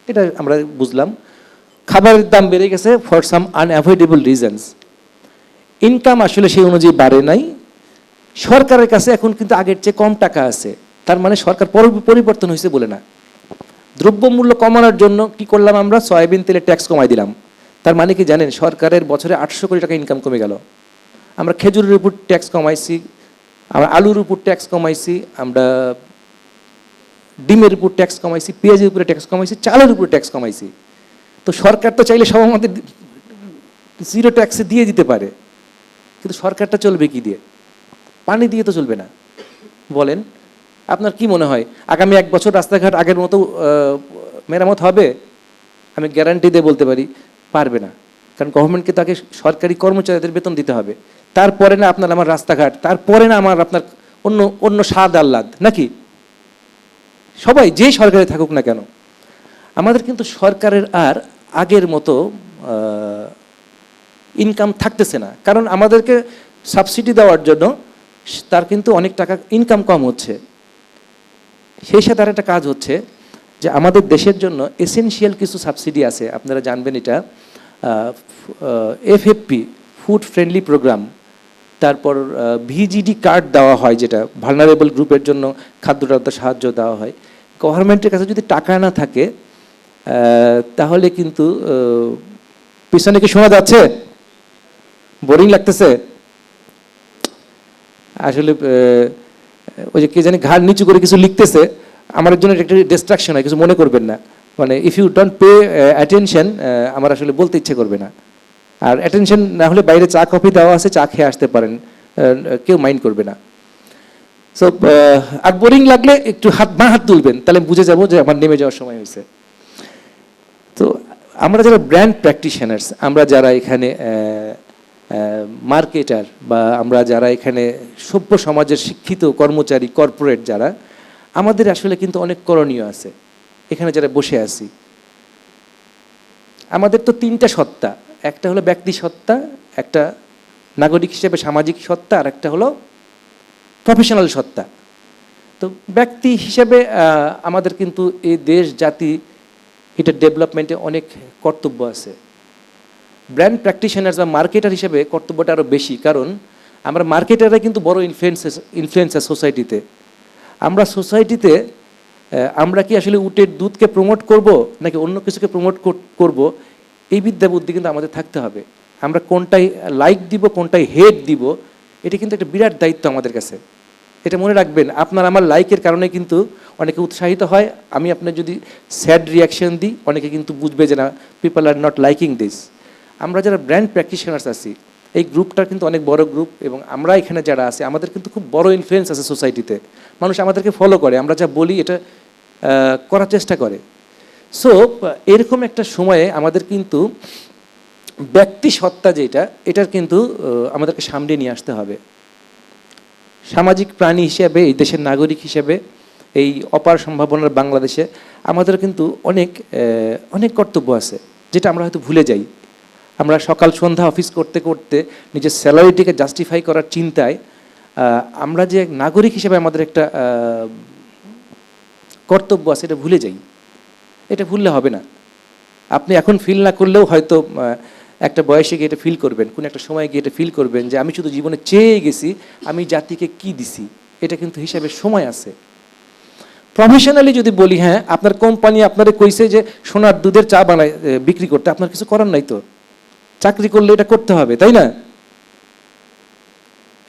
এটা আমরা বুঝলাম। খাবারের দাম বেড়ে গেছে for some unavoidable reasons. Income আসলে সেই অনুযায়ী বাড়ে নাই। সরকারের কাছে এখন কিন্তু আগের চেয়ে কম টাকা আছে, তার মানে সরকার পরিবর্তন হয়েছে বলে না। দ্রব্যমূল্য কমানোর জন্য কি করলাম আমরা? সয়াবিন তেলের ট্যাক্স কমাই দিলাম। তার মানে কি জানেন, সরকারের বছরে 800 কোটি টাকা ইনকাম কমে গেল। আমরা খেজুরের উপর ট্যাক্স কমাইছি, আমরা আলুর উপর ট্যাক্স কমাইছি, আমরা ডিমের উপর ট্যাক্স কমাইছি, পেঁয়াজের উপরে ট্যাক্স কমাইছি, চালের উপরে ট্যাক্স কমাইছি। তো সরকার তো চাইলে সব আমাদের 0 ট্যাক্সে দিয়ে দিতে পারে, কিন্তু সরকারটা চলবে কি দিয়ে? পানি দিয়ে তো চলবে না। বলেন আপনার কি মনে হয় আগামী 1 বছর রাস্তাঘাট আগের মতো মেরামত হবে? আমি গ্যারান্টি দিয়ে বলতে পারি পারবে না, কারণ গভর্নমেন্টকে তাকে সরকারি কর্মচারীদের বেতন দিতে হবে। তারপরে না আপনার আমার রাস্তাঘাট, তারপরে না আমার আপনার অন্য স্বাদ আহ্লাদ, নাকি? সবাই যেই সরকারে থাকুক না কেন, আমাদের কিন্তু সরকারের আর আগের মতো ইনকাম থাকতেছে না, কারণ আমাদেরকে সাবসিডি দেওয়ার জন্য তার কিন্তু অনেক টাকা ইনকাম কম হচ্ছে। সেই সাথে আর একটা কাজ হচ্ছে যে আমাদের দেশের জন্য এসেনশিয়াল কিছু সাবসিডি আছে, আপনারা জানবেন এটা। এফএফপি, ফুড ফ্রেন্ডলি প্রোগ্রাম, তারপর ভিজিডি কার্ড দেওয়া হয়, যেটা ভালনারেবল গ্রুপের জন্য খাদ্যদ্রব্য সাহায্য দেওয়া হয়। গভর্নমেন্টের কাছে যদি টাকা না থাকে তাহলে কিন্তু পিছনে কি শোনা যাচ্ছে? বোরিং লাগতেছে? আসলে ওই যে কে জানি ঘাড় নিচু করে কিছু লিখতেছে, আমার জন্য এটা একটা ডিস্ট্রাকশন হয়, কিছু মনে করবেন না। মানে if you don't pay attention, আমার আসলে বলতে ইচ্ছে করবে না। আর অ্যাটেনশন না হলে বাইরে চা কফি দেওয়া আছে, চা খেয়ে আসতে পারেন, কেউ মাইন্ড করবে না। সো আর বোরিং লাগলে একটু হাত তুলবেন, তাহলে বুঝে যাবো যে আমার নেমে যাওয়ার সময় হয়েছে। তো আমরা যারা ব্র্যান্ড প্র্যাকটিশনার্স, আমরা যারা এখানে মার্কেটার, বা আমরা যারা এখানে সভ্য সমাজের শিক্ষিত কর্মচারী, কর্পোরেট যারা, আমাদের আসলে কিন্তু অনেক করণীয় আছে। এখানে যারা বসে আছি, আমাদের তো তিনটা সত্তা, একটা হলো ব্যক্তি সত্তা, একটা নাগরিক হিসেবে সামাজিক সত্তা, আর একটা হলো প্রফেশনাল সত্তা। তো ব্যক্তি হিসেবে আমাদের কিন্তু এই দেশ জাতি এটা ডেভেলপমেন্টে অনেক কর্তব্য আছে। ব্র্যান্ড প্র্যাকটিশনার্স বা মার্কেটার হিসেবে কর্তব্যটা আরও বেশি, কারণ আমরা মার্কেটাররা কিন্তু বড় ইনফ্লুয়েন্সার সোসাইটিতে। আমরা সোসাইটিতে আমরা কি আসলে উটের দুধকে প্রমোট করব নাকি অন্য কিছুকে প্রমোট করব, এই বিদ্যা বুদ্ধি কিন্তু আমাদের থাকতে হবে। আমরা কোনটাই লাইক দিব, কোনটাই হেট দিব, এটা কিন্তু একটা বিরাট দায়িত্ব আমাদের কাছে। এটা মনে রাখবেন, আপনার আমার লাইকের কারণে কিন্তু অনেকে উৎসাহিত হয়। আমি আপনার যদি স্যাড রিয়াকশন দিই, অনেকে কিন্তু বুঝবে যে না, people are not liking this. আমরা যারা ব্র্যান্ড প্র্যাকটিশনার্স আছি, এই গ্রুপটা কিন্তু অনেক বড় গ্রুপ, এবং আমরা এখানে যারা আছি আমাদের কিন্তু খুব বড় ইনফ্লুয়েন্স আছে সোসাইটিতে। মানুষ আমাদেরকে ফলো করে, আমরা যা বলি এটা করার চেষ্টা করে। সো এরকম একটা সময়ে আমাদের কিন্তু ব্যক্তি সত্তা যেটা, এটার কিন্তু আমাদেরকে সামনে নিয়ে আসতে হবে। সামাজিক প্রাণী হিসেবে, এই দেশের নাগরিক হিসেবে, এই অপার সম্ভাবনার বাংলাদেশে আমাদের কিন্তু অনেক অনেক কর্তব্য আছে, যেটা আমরা হয়তো ভুলে যাই। আমরা সকাল সন্ধ্যা অফিস করতে করতে নিজের স্যালারিটিকে জাস্টিফাই করার চিন্তায় আমরা যে নাগরিক হিসেবে আমাদের একটা কর্তব্য আছে, এটা ভুলে যাই। এটা ভুললে হবে না। আপনি এখন ফিল না করলেও হয়তো একটা বয়সে গিয়ে এটা ফিল করবেন, কোনো একটা সময় গিয়ে এটা ফিল করবেন যে আমি শুধু জীবনে চেয়ে গেছি আমি জাতিকে কি দিছি। এটা কিন্তু হিসাবে সময় আছে। প্রফেশনালি যদি বলি, হ্যাঁ, আপনার কোম্পানি আপনারা কইছে যে সোনার দুধের চা বানায় বিক্রি করতে, আপনার কিছু করার নাই তো, চাকরি করলে এটা করতে হবে, তাই না?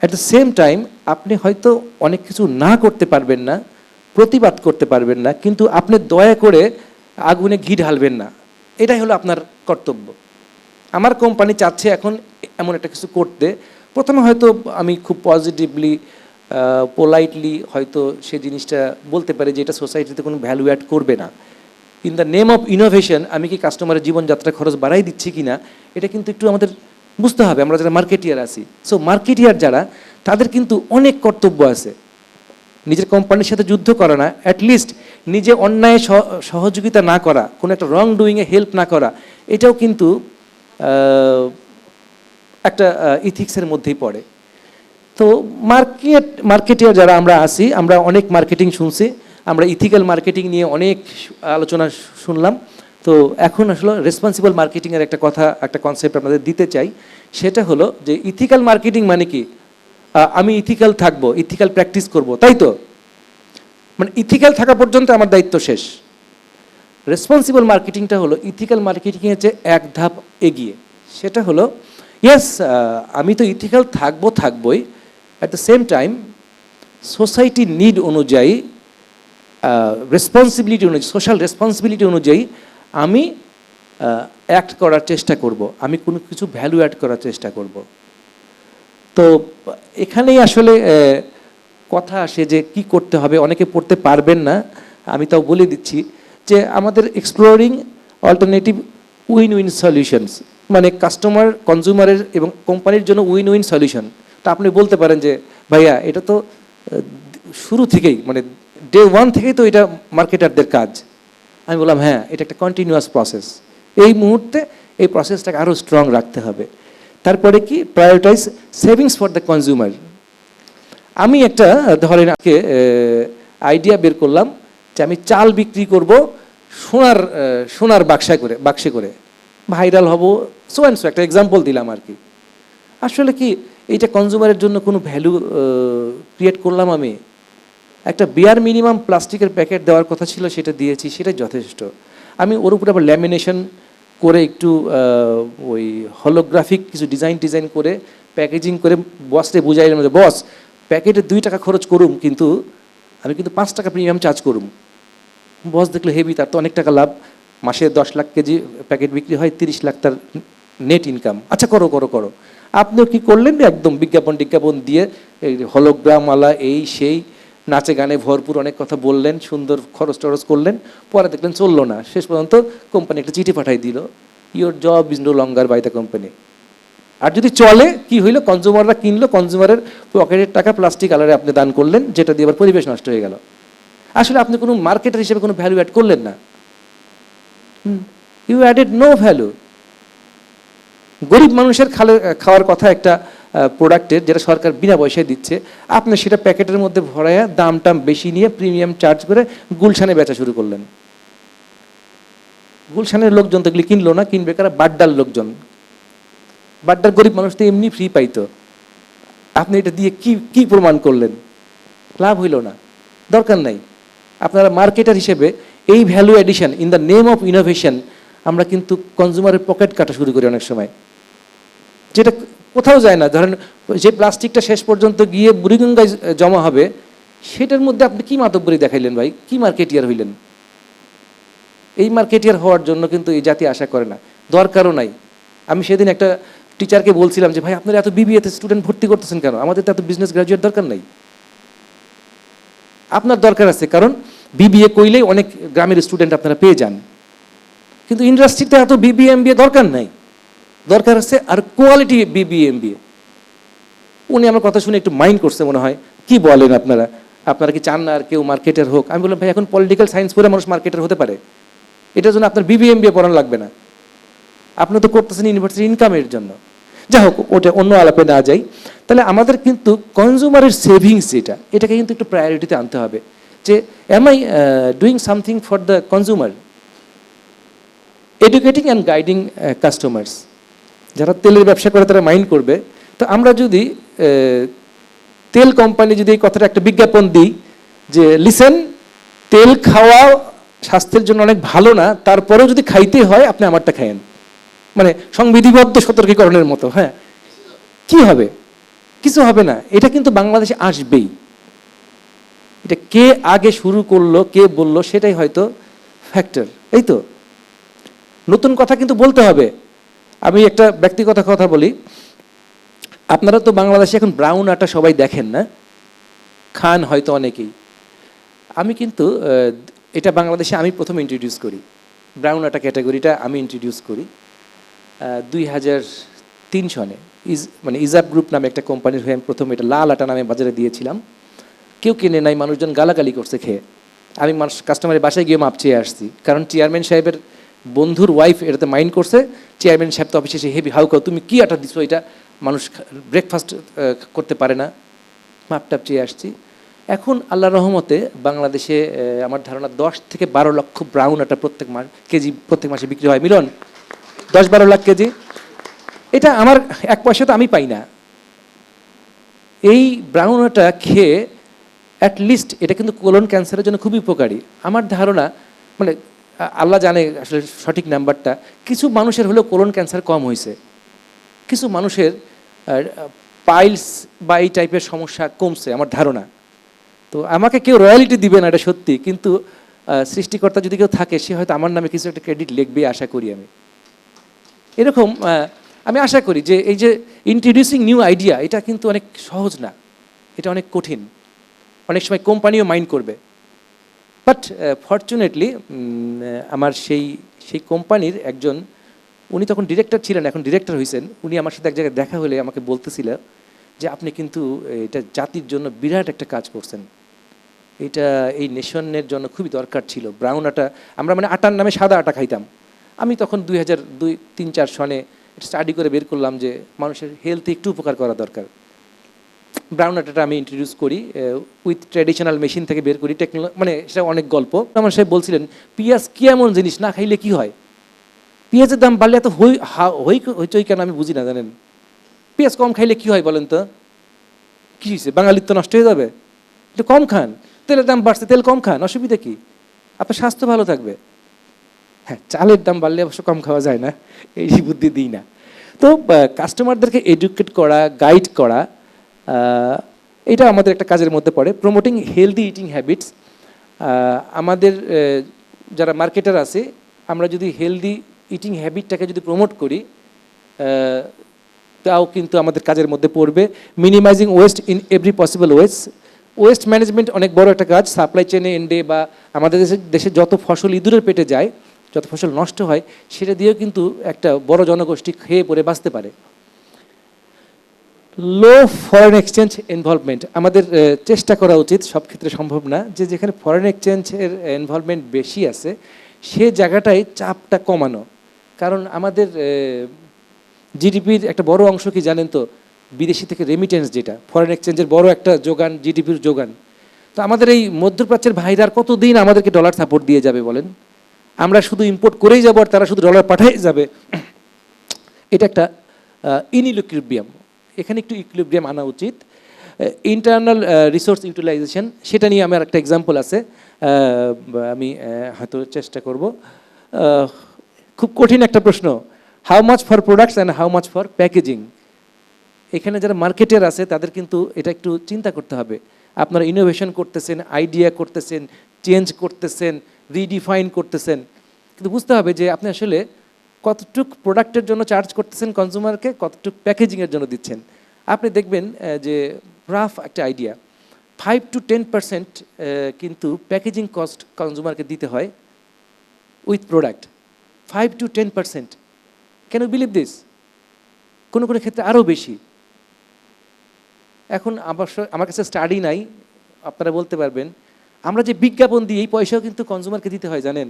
অ্যাট দ্য সেম টাইম আপনি হয়তো অনেক কিছু না করতে পারবেন না, প্রতিবাদ করতে পারবেন না, কিন্তু আপনি দয়া করে আগুনে ঘি ঢালবেন না। এটাই হলো আপনার কর্তব্য। আমার কোম্পানি চাচ্ছে এখন এমন একটা কিছু করতে, প্রথমে হয়তো আমি খুব পজিটিভলি পোলাইটলি হয়তো সে জিনিসটা বলতে পারি যে এটা সোসাইটিতে কোনো ভ্যালু অ্যাড করবে না। In the name of innovation আমি কি কাস্টমারের জীবনযাত্রা খরচ বাড়াই দিচ্ছি কি না, এটা কিন্তু একটু আমাদের বুঝতে হবে, আমরা যারা মার্কেটিয়ার আছি। সো মার্কেটিয়ার যারা, তাদের কিন্তু অনেক কর্তব্য আছে। নিজের কোম্পানির সাথে যুদ্ধ করা না, অ্যাটলিস্ট নিজে অন্যায় সহযোগিতা না করা, কোনো একটা রং ডুইংয়ে হেল্প না করা, এটাও কিন্তু একটা ইথিক্সের মধ্যেই পড়ে। তো মার্কেটিয়ার যারা আমরা আছি, আমরা অনেক মার্কেটিং শুনছি, আমরা ইথিক্যাল মার্কেটিং নিয়ে অনেক আলোচনা শুনলাম। তো এখন আসলে রেসপন্সিবল মার্কেটিংয়ের একটা কথা, একটা কনসেপ্ট আপনাদের দিতে চাই। সেটা হলো যে ইথিক্যাল মার্কেটিং মানে কি, আমি ইথিক্যাল থাকবো, ইথিক্যাল প্র্যাকটিস করব, তাই তো? মানে ইথিক্যাল থাকা পর্যন্ত আমার দায়িত্ব শেষ। রেসপন্সিবল মার্কেটিংটা হলো ইথিক্যাল মার্কেটিংয়ের চেয়ে এক ধাপ এগিয়ে। সেটা হলো, ইয়েস, আমি তো ইথিক্যাল থাকবোই, at the same time society need অনুযায়ী, রেসপন্সিবিলিটি অনুযায়ী, সোশ্যাল রেসপন্সিবিলিটি অনুযায়ী আমি অ্যাক্ট করার চেষ্টা করব, আমি কোনো কিছু ভ্যালু অ্যাড করার চেষ্টা করব। তো এখানেই আসলে কথা আসে যে কি করতে হবে। অনেকে পড়তে পারবেন না, আমি তাও বলে দিচ্ছি যে আমাদের exploring alternative win win solutions, মানে কাস্টমার, কনজিউমারের এবং কোম্পানির জন্য উইন উইন সলিউশন। তা আপনি বলতে পারেন যে ভাইয়া এটা তো শুরু থেকেই, মানে ডে ওয়ান থেকেই তো এটা মার্কেটারদের কাজ। আমি বললাম হ্যাঁ, এটা একটা কন্টিনিউয়াস প্রসেস। এই মুহূর্তে এই প্রসেসটাকে আরও স্ট্রং রাখতে হবে। তারপরে কি, prioritise savings for the consumer. আমি একটা ধরেন আজকে আইডিয়া বের করলাম যে আমি চাল বিক্রি করব সোনার বাক্সে করে ভাইরাল হব, সো অ্যান্ড সো, একটা এক্সাম্পল দিলাম আর কি। আসলে কি এইটা কনজিউমারের জন্য কোনো ভ্যালু ক্রিয়েট করলাম? আমি একটা বিয়ার মিনিমাম প্লাস্টিকের প্যাকেট দেওয়ার কথা ছিল, সেটা দিয়েছি, সেটাই যথেষ্ট। আমি ওর উপরে আবার ল্যামিনেশন করে একটু ওই হলোগ্রাফিক কিছু ডিজাইন করে প্যাকেজিং করে বসকে বুঝাইলাম যে বস প্যাকেটে 2 টাকা খরচ করুম, কিন্তু আমি কিন্তু 5 টাকা প্রিমিয়াম চার্জ করুম। বস দেখলো হেভি, তার তো অনেক টাকা লাভ, মাসে 10 লাখ কেজি প্যাকেট বিক্রি হয়, 30 লাখ তার নেট ইনকাম। আচ্ছা করো করো করো। আপনিও কি করলেন, একদম বিজ্ঞাপন দিয়ে এই হলোগ্রামওয়ালা এই সেই নাচে গানে ভরপুর অনেক কথা বললেন, সুন্দর খরচ টরচ করলেন, পরে দেখলেন চললো না, শেষ পর্যন্ত কোম্পানি একটা চিঠি পাঠাই দিল, your job is no longer by the company. আর যদি চলে কি হইলো, কনজিউমাররা কিনলো, কনজিউমারের পকেটের টাকা প্লাস্টিক কালারে আপনি দান করলেন, যেটা দিয়ে আবার পরিবেশ নষ্ট হয়ে গেল। আসলে আপনি কোনো মার্কেটার হিসেবে কোনো ভ্যালু অ্যাড করলেন না, ইউ অ্যাডেড নো ভ্যালু। গরিব মানুষের খাওয়ার কথা একটা প্রোডাক্টের, যেটা সরকার বিনা পয়সায় দিচ্ছে, আপনি সেটা প্যাকেটের মধ্যে ভরাইয়া দাম টাম বেশি নিয়ে প্রিমিয়াম চার্জ করে গুলশানে বেচা শুরু করলেন। গুলশানের লোকজন তো এগুলি কিনলো না, কিনবে কারা? বাড্ডার লোকজন। বাড্ডার গরিব মানুষ তো এমনি ফ্রি পাইতো, আপনি এটা দিয়ে কি কি প্রমাণ করলেন? লাভ হইল না, দরকার নাই। আপনারা মার্কেটার হিসেবে এই value addition in the name of innovation, আমরা কিন্তু কনজিউমারের পকেট কাটা শুরু করি অনেক সময়, যেটা কোথাও যায় না। ধরেন যে প্লাস্টিকটা শেষ পর্যন্ত গিয়ে বুড়িগঙ্গায় জমা হবে, সেটার মধ্যে আপনি কি মাতব্বরি দেখাইলেন ভাই? কি মার্কেটিয়ার হইলেন? এই মার্কেটিয়ার হওয়ার জন্য কিন্তু এই জাতি আশা করে না, দরকারও নাই। আমি সেদিন একটা টিচারকে বলছিলাম যে ভাই আপনারা এত বিবিএতে স্টুডেন্ট ভর্তি করতেছেন কেন? আমাদের তো এত বিজনেস গ্রাজুয়েট দরকার নাই। আপনার দরকার আছে, কারণ বিবিএ কইলেই অনেক গ্রামের স্টুডেন্ট আপনারা পেয়ে যান, কিন্তু ইন্ডাস্ট্রিতে এত বিবিএ এমবিএ দরকার নাই। দরকার আছে আর কোয়ালিটি বিবিএ এমবিএ। উনি আমার কথা শুনে একটু মাইন্ড করছে মনে হয়, কি বলেন আপনারা, আপনারা কি চান না আর কেউ মার্কেটার হোক? আমি বললাম ভাই এখন পলিটিক্যাল সায়েন্স পড়ে মানুষ মার্কেটার হতে পারে, এটার জন্য আপনার বিবিএ এমবিএ পড়ানো লাগবে না, আপনি তো করতেছেন ইউনিভার্সিটি ইনকামের জন্য। যাই হোক, ওটা অন্য আলাপে না যাই। তাহলে আমাদের কিন্তু কনজিউমারের সেভিংস যেটা, এটাকে কিন্তু একটু প্রায়োরিটিতে আনতে হবে, যে am I doing something for the consumer, educating and guiding customers. যারা তেলের ব্যবসা করে তারা মাইন্ড করবে। তো আমরা যদি তেল কোম্পানি যদি এই কথাটা একটা বিজ্ঞাপন দিই যে লিসেন, তেল খাওয়া স্বাস্থ্যের জন্য অনেক ভালো না, তারপরেও যদি খাইতে হয় আপনি আমারটা খায়েন, মানে সংবিধিবদ্ধ সতর্কীকরণের মতো। হ্যাঁ, কি হবে? কিছু হবে না। এটা কিন্তু বাংলাদেশে আসবেই। এটা কে আগে শুরু করলো, কে বললো, সেটাই হয়তো ফ্যাক্টর। এই তো নতুন কথা কিন্তু বলতে হবে। আমি একটা ব্যক্তিগত কথা বলি, আপনারা তো বাংলাদেশে এখন ব্রাউন আটা সবাই দেখেন না, খান হয়তো অনেকেই। আমি কিন্তু এটা বাংলাদেশে আমি প্রথম ইন্ট্রোডিউস করি, ব্রাউন আটা ক্যাটাগরিটা আমি ইন্ট্রোডিউস করি 2003 সনে। মানে ইজাব গ্রুপ নামে একটা কোম্পানির হয়ে আমি প্রথম এটা লাল আটা নামে বাজারে দিয়েছিলাম। কেউ কিনে নাই, মানুষজন গালাগালি করছে খেয়ে। আমি কাস্টমারের বাসায় গিয়ে মাপ চেয়ে আসছি, কারণ চেয়ারম্যান সাহেবের বন্ধুর ওয়াইফ এটাতে মাইন্ড করছে। চেয়ারম্যান সাহেব তো অফিসে এসে হেভি হাউ কাউ তুমি কি আটা দিছো, এটা মানুষ ব্রেকফাস্ট করতে পারে না। মাপটাপ চেয়ে আসছি। এখন আল্লাহর রহমতে বাংলাদেশে আমার ধারণা 10 থেকে 12 লক্ষ ব্রাউন আটা প্রত্যেক মাসে বিক্রি হয়। মিলন, 10-12 লাখ কেজি। এটা আমার এক পয়সা তো আমি পাই না। এই ব্রাউন আটা খেয়ে অ্যাটলিস্ট এটা কিন্তু কোলন ক্যান্সারের জন্য খুবই উপকারী। আমার ধারণা, মানে আল্লাহ জানে আসলে সঠিক নাম্বারটা, কিছু মানুষের হলেও কোলন ক্যান্সার কম হয়েছে, কিছু মানুষের পাইলস বা এই টাইপের সমস্যা কমছে আমার ধারণা। তো আমাকে কেউ রয়্যালিটি দিবে না, এটা সত্যি, কিন্তু সৃষ্টিকর্তা যদি কেউ থাকে সে হয়তো আমার নামে কিছু একটা ক্রেডিট লিখবে আশা করি আমি। এরকম আমি আশা করি যে এই যে ইন্ট্রোডিউসিং নিউ আইডিয়া, এটা কিন্তু অনেক সহজ না, এটা অনেক কঠিন, অনেক সময় কোম্পানিও মাইন্ড করবে। বাট ফর্চুনেটলি আমার সেই কোম্পানির একজন, উনি তখন ডিরেক্টর ছিলেন, এখন ডিরেক্টর হয়েছেন, উনি আমার সাথে এক জায়গায় দেখা হলে আমাকে বলতেছিল যে আপনি কিন্তু এটা জাতির জন্য বিরাট একটা কাজ করছেন, এটা এই নেশনের জন্য খুবই দরকার ছিল। ব্রাউন আটা, আমরা মানে আটার নামে সাদা আটা খাইতাম। আমি তখন 2002-3-4 সনে স্টাডি করে বের করলাম যে মানুষের হেলথে একটু উপকার করা দরকার। ব্রাউন আটাটা আমি ইন্ট্রোডিউস করি উইথ ট্র্যাডিশনাল মেশিন থেকে বের করি, মানে সেটা অনেক গল্প। আমার সাহেব বলছিলেন পেঁয়াজ কি এমন জিনিস, না খাইলে কি হয়? পেঁয়াজের দাম বাড়লে এত হইচই কেন আমি বুঝি না, জানেন? পেঁয়াজ কম খাইলে কি হয় বলেন তো? কী হয়েছে, বাঙালির তো নষ্ট হয়ে যাবে? একটু কম খান, তেলের দাম বাড়ছে, তেল কম খান, অসুবিধা কি? আপনার স্বাস্থ্য ভালো থাকবে। হ্যাঁ, চালের দাম বাড়লে অবশ্য কম খাওয়া যায় না, এই বুদ্ধি দিই না। তো কাস্টমারদেরকে এডুকেট করা, গাইড করা, এটা আমাদের একটা কাজের মধ্যে পড়ে। প্রমোটিং হেলদি ইটিং হ্যাবিটস, আমাদের যারা মার্কেটার আছে, আমরা যদি হেলদি ইটিং হ্যাবিটটাকে যদি প্রমোট করি, তাও কিন্তু আমাদের কাজের মধ্যে পড়বে। Minimising waste in every possible ways, waste management অনেক বড় একটা কাজ। সাপ্লাই চেনে এন্ডে বা আমাদের দেশে যত ফসল ইঁদুরের পেটে যায়, যত ফসল নষ্ট হয়, সেটা দিয়েও কিন্তু একটা বড় জনগোষ্ঠী খেয়ে পরে বাঁচতে পারে। লো ফরেন এক্সচেঞ্জ ইনভলভমেন্ট, আমাদের চেষ্টা করা উচিত, সব ক্ষেত্রে সম্ভব না, যে যেখানে ফরেন এক্সচেঞ্জের ইনভলভমেন্ট বেশি আছে সে জায়গাটায় চাপটা কমানো। কারণ আমাদের জিডিপির একটা বড় অংশ কি জানেন তো, বিদেশি থেকে রেমিটেন্স, যেটা ফরেন এক্সচেঞ্জের বড় একটা যোগান, জিডিপির যোগান। তো আমাদের এই মধ্যপ্রাচ্যের ভাইরা আর কতদিন আমাদেরকে ডলার সাপোর্ট দিয়ে যাবে বলেন? আমরা শুধু ইম্পোর্ট করেই যাবো আর তারা শুধু ডলার পাঠিয়ে যাবে। এটা একটা ইনইকুইলিব্রিয়াম, এখানে একটু ইকুইলিব্রিয়াম আনা উচিত। ইন্টারনাল রিসোর্স ইউটিলাইজেশন, সেটা নিয়ে আমার একটা এক্সাম্পল আছে, আমি হয়তো চেষ্টা করব। খুব কঠিন একটা প্রশ্ন, how much for products and how much for packaging. এখানে যারা মার্কেটার আছে তাদের কিন্তু এটা একটু চিন্তা করতে হবে। আপনারা ইনোভেশন করতেছেন, আইডিয়া করতেছেন, চেঞ্জ করতেছেন, রিডিফাইন করতেছেন, কিন্তু বুঝতে হবে যে আপনি আসলে কতটুক প্রোডাক্টের জন্য চার্জ করতেছেন কনজিউমারকে, কতটুক প্যাকেজিংয়ের জন্য দিচ্ছেন। আপনি দেখবেন যে রাফ একটা আইডিয়া, 5 to 10% কিন্তু প্যাকেজিং কস্ট কনজিউমারকে দিতে হয় with product. 5 to 10%, can you believe this? কোনো কোনো ক্ষেত্রে আরও বেশি। এখন আমার কাছে স্টাডি নাই, আপনারা বলতে পারবেন, আমরা যে বিজ্ঞাপন দিই এই পয়সাও কিন্তু কনজিউমারকে দিতে হয়, জানেন?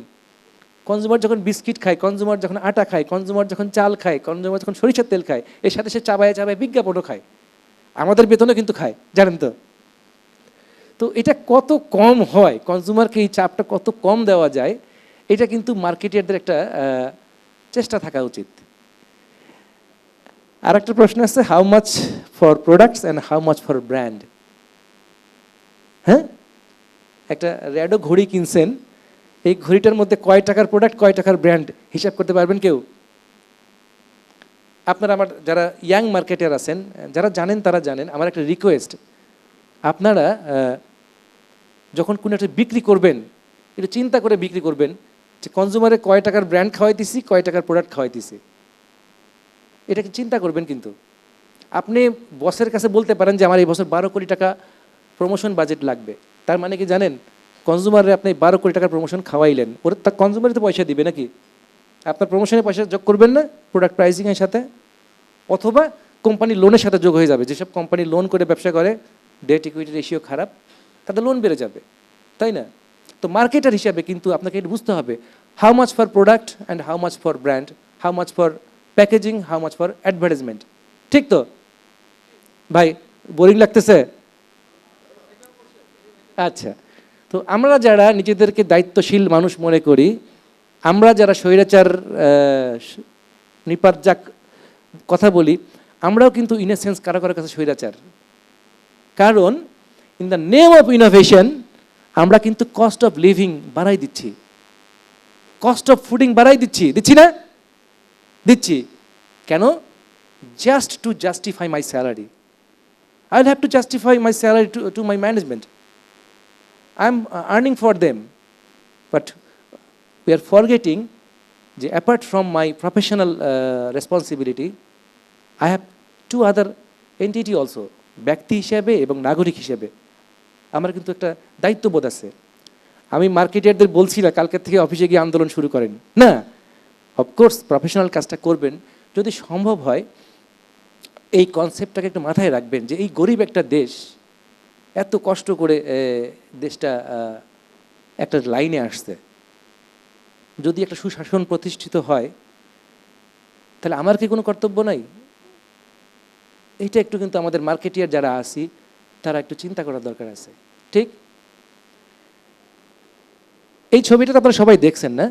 কনজিউমার যখন বিস্কিট খায়, কনজিউমার যখন আটা খায়, কনজিউমার যখন চাল খায়, কনজিউমার যখন সরিষার তেল খায়, এর সাথে সে চাবায় চাবায় বিজ্ঞাপনও খায়, আমাদের বেতনও কিন্তু খায়, জানেন তো? তো এটা কত কম হয়, কনজিউমারকে এই চাপটা কত কম দেওয়া যায়, এটা কিন্তু মার্কেটিয়ারদের একটা চেষ্টা থাকা উচিত। আর একটা প্রশ্ন আছে, how much for products and how much for brand. হ্যাঁ, একটা র্যাডো ঘড়ি কিনছেন, এই ঘড়িটার মধ্যে কয় টাকার প্রোডাক্ট, কয় টাকার ব্র্যান্ড, হিসাব করতে পারবেন কেউ? আপনারা, আমার যারা ইয়াং মার্কেটার আছেন, যারা জানেন তারা জানেন, আমার একটা রিকোয়েস্ট, আপনারা যখন কোনো একটা বিক্রি করবেন একটু চিন্তা করে বিক্রি করবেন যে কনজিউমারে কয় টাকার ব্র্যান্ড খাওয়াইতেছি, কয় টাকার প্রোডাক্ট খাওয়াইতেছি, এটাকে চিন্তা করবেন। কিন্তু আপনি বসের কাছে বলতে পারেন যে আমার এই বছর 12 কোটি টাকা প্রমোশন বাজেট লাগবে, তার মানে কি জানেন, কনজিউমারে আপনি 12 কোটি টাকার প্রমোশন খাওয়াইলেন, ওরা তার কনজিউমারে তো পয়সা দিবে নাকি? আপনার প্রমোশনে পয়সা যোগ করবেন না প্রোডাক্ট প্রাইসিংয়ের সাথে, অথবা কোম্পানি লোনের সাথে যোগ হয়ে যাবে। যেসব কোম্পানি লোন করে ব্যবসা করে, ডেট ইকুইটি রেশিও খারাপ, তাদের লোন বেড়ে যাবে, তাই না? তো মার্কেটার হিসাবে কিন্তু আপনাকে এটা বুঝতে হবে, how much for product and how much for brand, how much for packaging, how much for advertisement. ঠিক তো ভাই? বোরিং লাগতেছে? আচ্ছা, তো আমরা যারা নিজেদেরকে দায়িত্বশীল মানুষ মনে করি, আমরা যারা স্বৈরাচার নিপাতজাক কথা বলি, আমরাও কিন্তু ইন এ সেন্স কারো কারো কাছে স্বৈরাচার। কারণ in the name of innovation আমরা কিন্তু কস্ট অফ লিভিং বাড়াই দিচ্ছি, কস্ট অফ ফুডিং বাড়াই দিচ্ছি না? দিচ্ছি কেন? Just to justify my salary. I will have to justify my salary to my management. I am earning for them, but we are forgetting যে apart from my professional responsibility, I have two other entity also, ব্যক্তি হিসেবে এবং নাগরিক হিসেবে আমার কিন্তু একটা দায়িত্ববোধ আছে। আমি মার্কেটারদের বলছি না কালকের থেকে অফিসে গিয়ে আন্দোলন শুরু করেন, না, অফকোর্স প্রফেশনাল কাজটা করবেন, যদি সম্ভব হয় এই কনসেপ্টটাকে একটু মাথায় রাখবেন যে এই গরিব একটা দেশ, এত কষ্ট করে দেশটা একটা লাইনে আসছে, যদি একটা সুশাসন প্রতিষ্ঠিত হয় তাহলে আমার কি কোনো কর্তব্য নাই? এইটা একটু কিন্তু আমাদের মার্কেটিয়ার যারা আছি তারা একটু চিন্তা করার দরকার আছে। ঠিক, এই ছবিটা তো আপনারা সবাই দেখছেন না?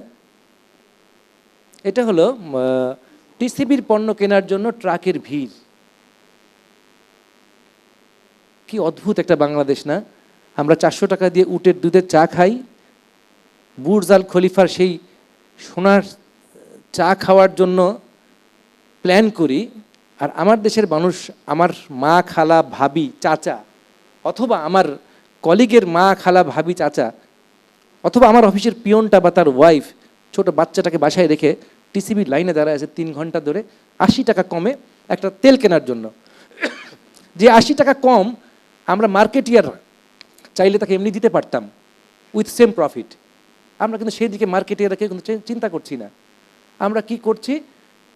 এটা হলো টিসিবির পণ্য কেনার জন্য ট্রাকের ভিড়। কি অদ্ভুত একটা বাংলাদেশ না? আমরা 400 টাকা দিয়ে উটের দুধের চা খাই, বুর্জ আল খলিফার সেই সোনার চা খাওয়ার জন্য প্ল্যান করি, আর আমার দেশের মানুষ, আমার মা, খালা, ভাবি, চাচা, অথবা আমার কলিগের মা, খালা, ভাবি, চাচা, অথবা আমার অফিসের পিয়নটা বা তার ওয়াইফ ছোট বাচ্চাটাকে বাসায় রেখে টিসিবির লাইনে দাঁড়ায় আছে 3 ঘন্টা ধরে 80 টাকা কমে একটা তেল কেনার জন্য। যে 80 টাকা কম আমরা মার্কেটিয়ার চাইলে তাকে এমনি দিতে পারতাম উইথ সেম প্রফিট। আমরা কিন্তু সেই দিকে মার্কেটিয়াররা কেউ কিন্তু চিন্তা করছি না। আমরা কি করছি,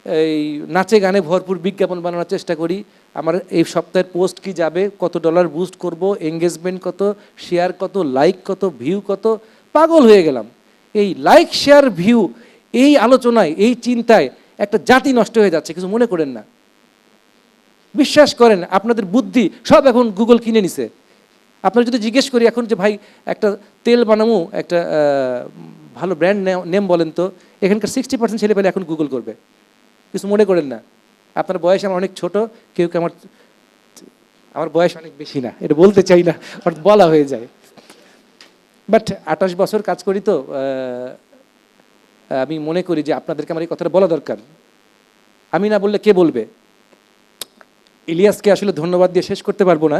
এই নাচে গানে ভরপুর বিজ্ঞাপন বানানোর চেষ্টা করি। আমার এই সপ্তাহের পোস্ট কি যাবে, কত ডলার বুস্ট করব, এঙ্গেজমেন্ট কত, শেয়ার কত, লাইক কত, ভিউ কত, পাগল হয়ে গেলাম। এই লাইক, শেয়ার, ভিউ, এই আলোচনায়, এই চিন্তায় একটা জাতি নষ্ট হয়ে যাচ্ছে, কিছু মনে করেন না। বিশ্বাস করেন, আপনাদের বুদ্ধি সব এখন গুগল কিনে নিছে। আপনারা যদি জিজ্ঞেস করি এখন যে ভাই একটা তেল বানামু, একটা ভালো ব্র্যান্ড নেম বলেন তো, এখানকার 60% ছেলে পেলে এখন গুগল করবে, কিছু মনে করেন না। আপনার বয়স আমার অনেক ছোট, কেউ আমার বয়স অনেক বেশি না, এটা বলতে চাই না, বলা হয়ে যায়। বাট 28 বছর কাজ করি তো আমি মনে করি যে আপনাদেরকে আমার এই কথাটা বলা দরকার। আমি না বললে কে বলবে? ইলিয়াসকে আসলে ধন্যবাদ দিয়ে শেষ করতে পারবো না।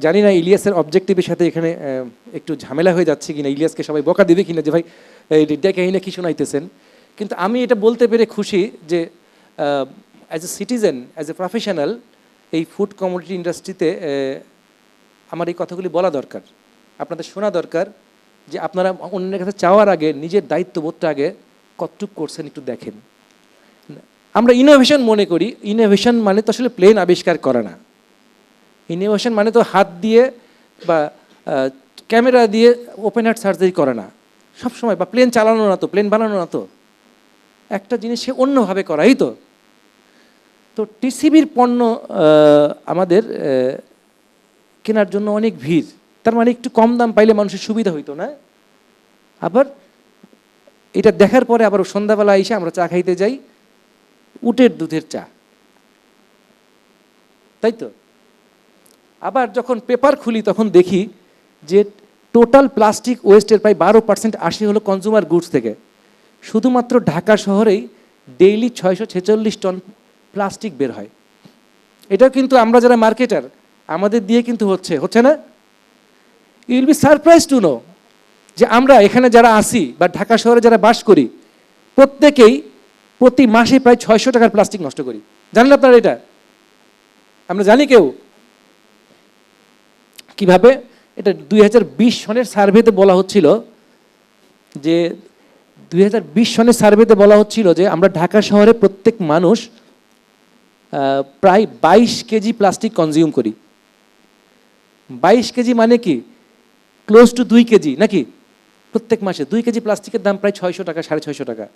জানি না ইলিয়াসের অবজেক্টিভের সাথে এখানে একটু ঝামেলা হয়ে যাচ্ছে কিনা, ইলিয়াসকে সবাই বকা দেবে কিনা যে ভাই কাহিনী কি শোনাইতেছেন। কিন্তু আমি এটা বলতে পেরে খুশি যে as a citizen, as a professional, এই ফুড কমোডিটি ইন্ডাস্ট্রিতে আমার এই কথাগুলি বলা দরকার, আপনাদের শোনা দরকার, যে আপনারা অন্যের কাছে চাওয়ার আগে নিজের দায়িত্ববোধটা আগে কতটুকু করছেন একটু দেখেন। আমরা ইনোভেশন মনে করি, ইনোভেশন মানে তো আসলে প্লেন আবিষ্কার করা না। ইনোভেশন মানে তো হাত দিয়ে বা ক্যামেরা দিয়ে ওপেন হার্ট সার্জারি করে না সবসময়, বা প্লেন চালানো না তো, প্লেন বানানো না তো, একটা জিনিসকে অন্যভাবে করাই তো। তো টিসিবির পণ্য আমাদের কেনার জন্য অনেক ভিড়, তার মানে একটু কম দাম পাইলে মানুষের সুবিধা হইতো না? আবার এটা দেখার পরে আবার সন্ধ্যাবেলা এসে আমরা চা খাইতে যাই, উটের দুধের চা, তাই তো? আবার যখন পেপার খুলি তখন দেখি যে টোটাল প্লাস্টিক ওয়েস্টের প্রায় 12% আসে হলো কনজিউমার গুডস থেকে। শুধুমাত্র ঢাকা শহরেই ডেইলি 646 টন প্লাস্টিক বের হয়। এটাও কিন্তু আমরা যারা মার্কেটার আমাদের দিয়ে কিন্তু হচ্ছে না? You will be surprise to know যে আমরা এখানে যারা আসি বা ঢাকা শহরে যারা বাস করি প্রত্যেকেই প্রতি মাসে প্রায় 600 টাকার প্লাস্টিক নষ্ট করি। জানেন আপনারা এটা? আমরা জানি কেউ কিভাবে? এটা 2020 সনের সার্ভেতে বলা হচ্ছিল যে 2020 সনের সার্ভেতে বলা হচ্ছিল যে আমরা ঢাকা শহরে প্রত্যেক মানুষ প্রায় 22 কেজি প্লাস্টিক কনজিউম করি। 22 কেজি মানে কি? ক্লোজ টু 2 কেজি নাকি? প্রত্যেক মাসে 2 কেজি প্লাস্টিকের দাম প্রায় 600 টাকা, 650 টাকা।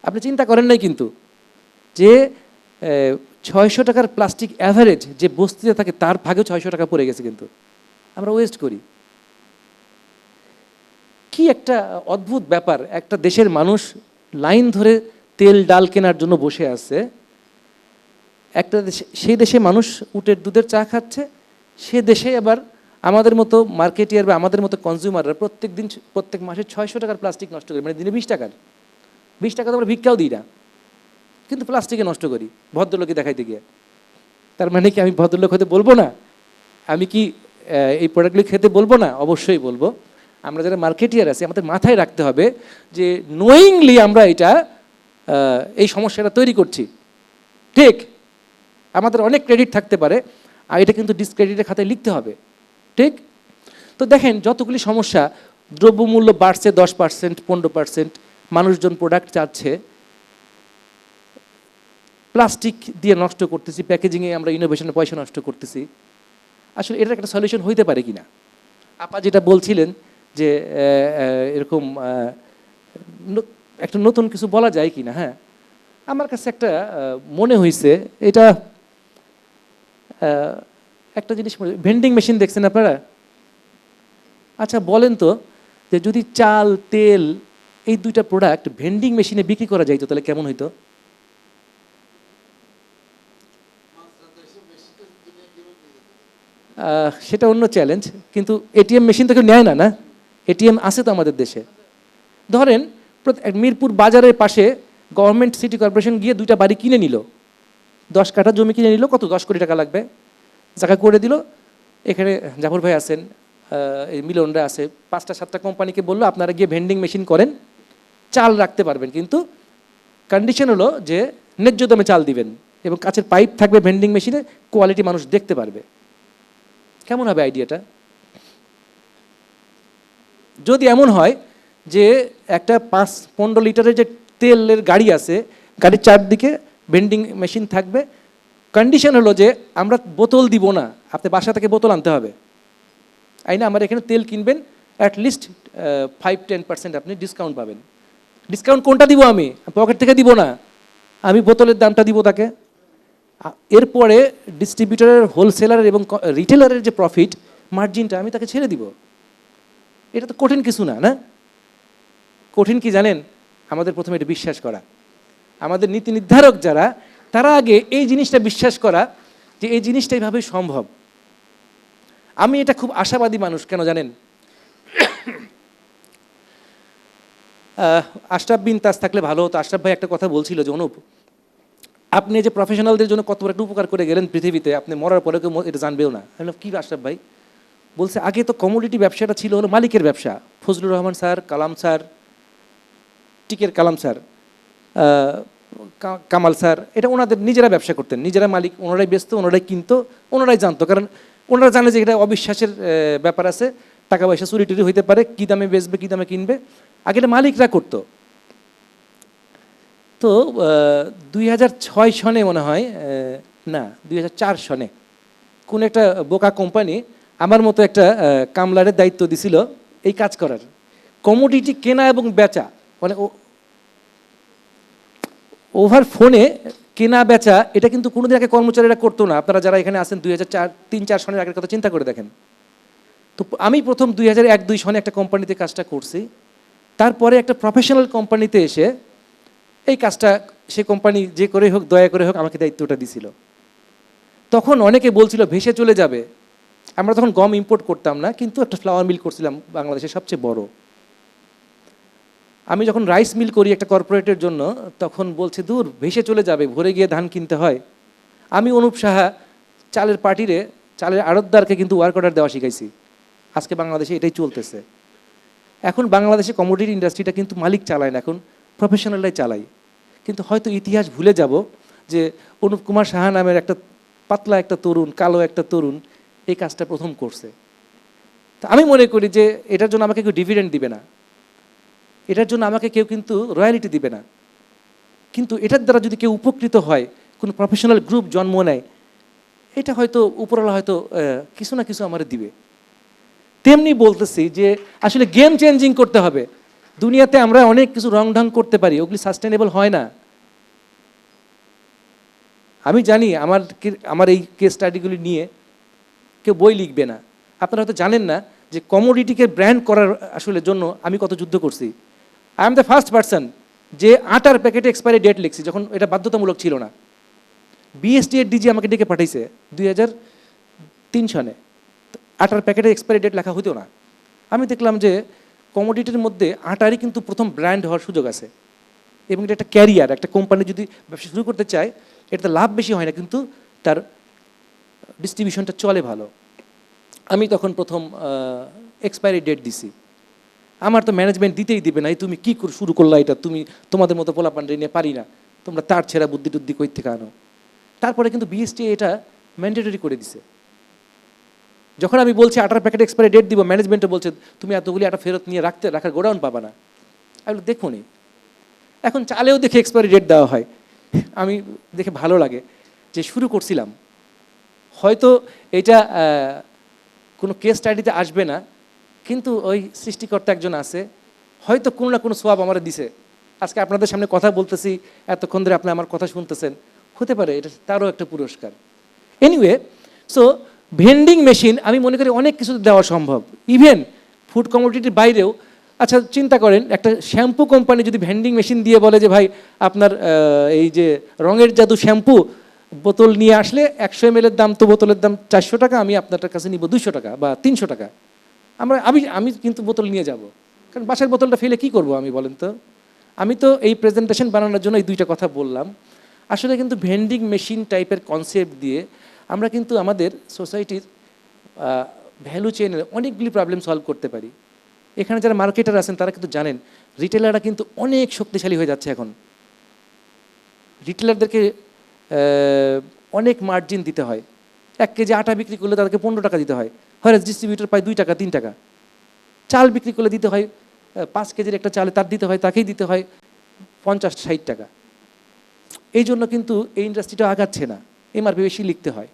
আপনি চিন্তা করেন নাই কিন্তু যে 600 টাকার প্লাস্টিক অ্যাভারেজ যে বস্তিতে থাকে তার ভাগে 600 টাকা পড়ে গেছে, কিন্তু আমরা ওয়েস্ট করি। কি একটা অদ্ভুত ব্যাপার! একটা দেশের মানুষ লাইন ধরে তেল ডাল কেনার জন্য বসে আছে, একটা সেই দেশে মানুষ উটের দুধের চা খাচ্ছে, সে দেশে আবার আমাদের মতো মার্কেটিয়ার বা আমাদের মতো কনজিউমাররা প্রত্যেক মাসে 600 টাকার প্লাস্টিক নষ্ট করি, মানে দিনে 20 টাকা তো আমরা ভিক্ষাও দিই না, কিন্তু প্লাস্টিকে নষ্ট করি ভদ্রলোকে দেখাইতে গিয়ে। তার মানে কি আমি ভদ্রলোক হতে বলবো না? আমি কি এই প্রোডাক্টগুলি খেতে বলবো না? অবশ্যই বলবো। আমরা যারা মার্কেটিয়ার আছি আমাদের মাথায় রাখতে হবে যে নোয়িংলি আমরা এই সমস্যাটা তৈরি করছি। ঠিক, আমাদের অনেক ক্রেডিট থাকতে পারে, আর এটা কিন্তু ডিসক্রেডিটের খাতায় লিখতে হবে। ঠিক তো দেখেন যতগুলি সমস্যা, দ্রব্যমূল্য বাড়ছে 10%, 15%, মানুষজন প্রোডাক্ট চাচ্ছে, প্লাস্টিক দিয়ে নষ্ট করতেছি, প্যাকেজিংয়ে আমরা ইনোভেশনে পয়সা নষ্ট করতেছি। আসলে এটার একটা সলিউশন হইতে পারে কিনা? আপা যেটা বলছিলেন যে এরকম একটা নতুন কিছু বলা যায় কিনা। হ্যাঁ, আমার কাছে একটা মনে হয়েছে, এটা একটা জিনিস, ভেন্ডিং মেশিন দেখছেন আপনারা? আচ্ছা বলেন তো যে যদি চাল, তেল, এই দুইটা প্রোডাক্ট ভেন্ডিং মেশিনে বিক্রি করা যাইতো তাহলে কেমন হইতো? সেটা অন্য চ্যালেঞ্জ, কিন্তু এটিএম মেশিন তো কেউ নেয় না, না? এটিএম আছে তো আমাদের দেশে। ধরেন মিরপুর বাজারের পাশে গভর্নমেন্ট সিটি কর্পোরেশন গিয়ে 2টা বাড়ি কিনে নিল, 10 কাঠা জমি কিনে নিল, কত 10 কোটি টাকা লাগবে, জায়গা করে দিল, এখানে জাফর ভাই আছেন, এই মিলনরা আছে, 5টা-7টা কোম্পানিকে বললো আপনারা গিয়ে ভেন্ডিং মেশিন করেন, চাল রাখতে পারবেন, কিন্তু কন্ডিশন হলো যে ন্যায্য দামে চাল দিবেন এবং কাছের পাইপ থাকবে ভেন্ডিং মেশিনে, কোয়ালিটি মানুষ দেখতে পারবে। কেমন হবে আইডিয়াটা? যদি এমন হয় যে একটা 5-15 লিটারের যে তেলের গাড়ি আছে, গাড়ির চারদিকে ভেন্ডিং মেশিন থাকবে, কন্ডিশন হলো যে আমরা বোতল দিব না, আপনি বাসা থেকে বোতল আনতে হবে, না আমার এখানে তেল কিনবেন, অ্যাটলিস্ট 5-10% আপনি ডিসকাউন্ট পাবেন। ডিসকাউন্ট কোনটা দিব? আমি পকেট থেকে দিব না, আমি বোতলের দামটা দিব তাকে। এরপরে ডিস্ট্রিবিউটরের, হোলসেলারের এবং রিটেলারের যে প্রফিট মার্জিনটা আমি তাকে ছেড়ে দিব। এটা তো কঠিন কিছু না, না? কঠিন কি জানেন? আমাদের প্রথমে এটা বিশ্বাস করা, আমাদের নীতি নির্ধারক যারা, তারা আগে এই জিনিসটা বিশ্বাস করা যে এই জিনিসটা এইভাবে সম্ভব। আমি এটা খুব আশাবাদী মানুষ, কেন জানেন? আশরাফ বিন তাজ থাকলে ভালো হতো। আশরাফ ভাই একটা কথা বলছিল যে, অনুপ আপনি যে প্রফেশনালদের জন্য কত বড় একটা উপকার করে গেলেন পৃথিবীতে, আপনি মরার পরে কেউ এটা জানবেও না। আমি বললাম, কি আশরাফ ভাই? বলছে, আগে তো কমোডিটি ব্যবসাটা ছিল হলো মালিকের ব্যবসা। ফজলুর রহমান স্যার, কালাম স্যার, টিকের কালাম স্যার, কামাল স্যার, এটা ওনাদের নিজেরা ব্যবসা করতেন, নিজেরা মালিক, ওনারাই বেচতো, ওনারাই কিনতো, ওনারাই জানতো, কারণ ওনারা জানে যে এটা অবিশ্বাসের ব্যাপার আছে, টাকা পয়সা চুরি টুরি হইতে পারে, কী দামে বেচবে, কী দামে কিনবে, আগে এটা মালিকরা করতো। তো 2006 সনে মনে হয়, না 2004 সনে কোন একটা বোকা কোম্পানি আমার মতো একটা কামলারের দায়িত্ব দিছিল এই কাজ করার, কমোডিটি কেনা এবং বেচা, মানে ওভার ফোনে কেনা বেচা। এটা কিন্তু কোনোদিন আগে কর্মচারীরা করতো না। আপনারা যারা এখানে আছেন 2003-4 সনের আগের কথা চিন্তা করে দেখেন। তো আমি প্রথম 2001-2 সনে একটা কোম্পানিতে কাজটা করছি, তারপরে একটা প্রফেশনাল কোম্পানিতে এসে এই কাজটা সে কোম্পানি যে করে হোক, দয়া করে হোক আমাকে দায়িত্বটা দিছিল। তখন অনেকে বলছিল ভেসে চলে যাবে। আমরা তখন গম ইম্পোর্ট করতাম না, কিন্তু একটা ফ্লাওয়ার মিল করছিলাম বাংলাদেশের সবচেয়ে বড়। আমি যখন রাইস মিল করি একটা কর্পোরেটের জন্য, তখন বলছে দূর ভেসে চলে যাবে, ভরে গিয়ে ধান কিনতে হয়। আমি অনুপ সাহা চালের পার্টিরে, চালের আড়তদারকে কিন্তু ওয়ার্ক অর্ডার দেওয়া শিখাইছি। আজকে বাংলাদেশে এটাই চলতেছে। এখন বাংলাদেশে কমোডিটি ইন্ডাস্ট্রিটা কিন্তু মালিক চালায় না, এখন প্রফেশনালরাই চালায়। কিন্তু হয়তো ইতিহাস ভুলে যাব যে অনুপ কুমার সাহা নামের একটা পাতলা একটা তরুণ, কালো একটা তরুণ এই কাজটা প্রথম করছে। তা আমি মনে করি যে এটার জন্য আমাকে কেউ ডিভিডেন্ড দিবে না, এটার জন্য আমাকে কেউ কিন্তু রয়্যালিটি দিবে না, কিন্তু এটার দ্বারা যদি কেউ উপকৃত হয়, কোনো প্রফেশনাল গ্রুপ জন্ম নেয়, এটা হয়তো উপরওয়ালা হয়তো কিছু না কিছু আমার দিবে। তেমনি বলতেছি যে আসলে গেম চেঞ্জিং করতে হবে। দুনিয়াতে আমরা অনেক কিছু রং ঢং করতে পারি, ওগুলি সাস্টেনেবল হয় না। আমি জানি আমার এই কেস স্টাডিগুলি নিয়ে কেউ বই লিখবে না। আপনারা হয়তো জানেন না যে কমোডিটিকে ব্র্যান্ড করার আসলে জন্য আমি কত যুদ্ধ করছি। I am the first person যে আটার প্যাকেটে এক্সপায়ারি ডেট লিখছি, যখন এটা বাধ্যতামূলক ছিল না। বিএসটি এর ডিজি আমাকে ডেকে পাঠাইছে 2003 সনে, আটার প্যাকেটে এক্সপায়ারি ডেট লেখা হতো না। আমি দেখলাম যে কমোডিটির মধ্যে আটারই কিন্তু প্রথম ব্র্যান্ড হওয়ার সুযোগ আছে, এবং এটা একটা ক্যারিয়ার। একটা কোম্পানি যদি ব্যবসা শুরু করতে চায়, এটাতে লাভ বেশি হয় না, কিন্তু তার ডিস্ট্রিবিউশনটা চলে ভালো। আমি তখন প্রথম এক্সপায়ারি ডেট দিছি। আমার তো ম্যানেজমেন্ট দিতেই দিবে না, এই তুমি কী করে শুরু করলা এটা, তুমি তোমাদের মতো পোলাপান্ডে নিয়ে পারি না, তোমরা তার ছেঁড়া বুদ্ধি টুদ্ধি কই থেকে আনো। তারপরে কিন্তু বিএসটি এটা ম্যান্ডেটরি করে দিছে। যখন আমি বলছি আটার প্যাকেট এক্সপায়ারি ডেট দিব, ম্যানেজমেন্টও বলছে তুমি এতগুলি আটা ফেরত নিয়ে রাখার গোডাউন পাবা না। আমি দেখুনি, এখন চালেও দেখে এক্সপায়ারি ডেট দেওয়া হয়। আমি দেখে ভালো লাগে যে শুরু করছিলাম। হয়তো এটা কোনো কেস স্টাডিতে আসবে না, কিন্তু ওই সৃষ্টিকর্তা একজন আছে, হয়তো কোনো না কোনো সোয়াব আমার দিছে। আজকে আপনাদের সামনে কথা বলতেছি, এতক্ষণ ধরে আপনি আমার কথা শুনতেছেন, হতে পারে এটা তারও একটা পুরস্কার। এনিওয়ে, সো ভেন্ডিং মেশিন আমি মনে করি অনেক কিছু দেওয়া সম্ভব, ইভেন ফুড কমোডিটির বাইরেও। আচ্ছা চিন্তা করেন, একটা শ্যাম্পু কোম্পানি যদি ভেন্ডিং মেশিন দিয়ে বলে যে ভাই আপনার এই যে রঙের জাদু শ্যাম্পু বোতল নিয়ে আসলে 100 ml দাম, তো বোতলের দাম 400 টাকা, আমি আপনার কাছে নিব 200 টাকা বা 300 টাকা। আমি কিন্তু বোতল নিয়ে যাব, কারণ বাসার বোতলটা ফেলে কি করব আমি, বলেন তো। আমি তো এই প্রেজেন্টেশন বানানোর জন্য এই দুইটা কথা বললাম। আসলে কিন্তু ভেন্ডিং মেশিন টাইপের কনসেপ্ট দিয়ে আমরা কিন্তু আমাদের সোসাইটির ভ্যালু চেইনের অনেকগুলি প্রবলেম সলভ করতে পারি। এখানে যারা মার্কেটার আছেন তারা কিন্তু জানেন রিটেলাররা কিন্তু অনেক শক্তিশালী হয়ে যাচ্ছে এখন। রিটেলারদেরকে অনেক মার্জিন দিতে হয়। 1 কেজি আটা বিক্রি করলে তাদেরকে 15 টাকা দিতে হয়, হয় ডিস্ট্রিবিউটর পায় 2 টাকা 3 টাকা। চাল বিক্রি করলে দিতে হয় 5 কেজির একটা চালে তার দিতে হয়, তাকেই দিতে হয় 50-60 টাকা। এই জন্য কিন্তু এই ইন্ডাস্ট্রিটা আগাচ্ছে না, এমআরপি বেশি লিখতে হয়।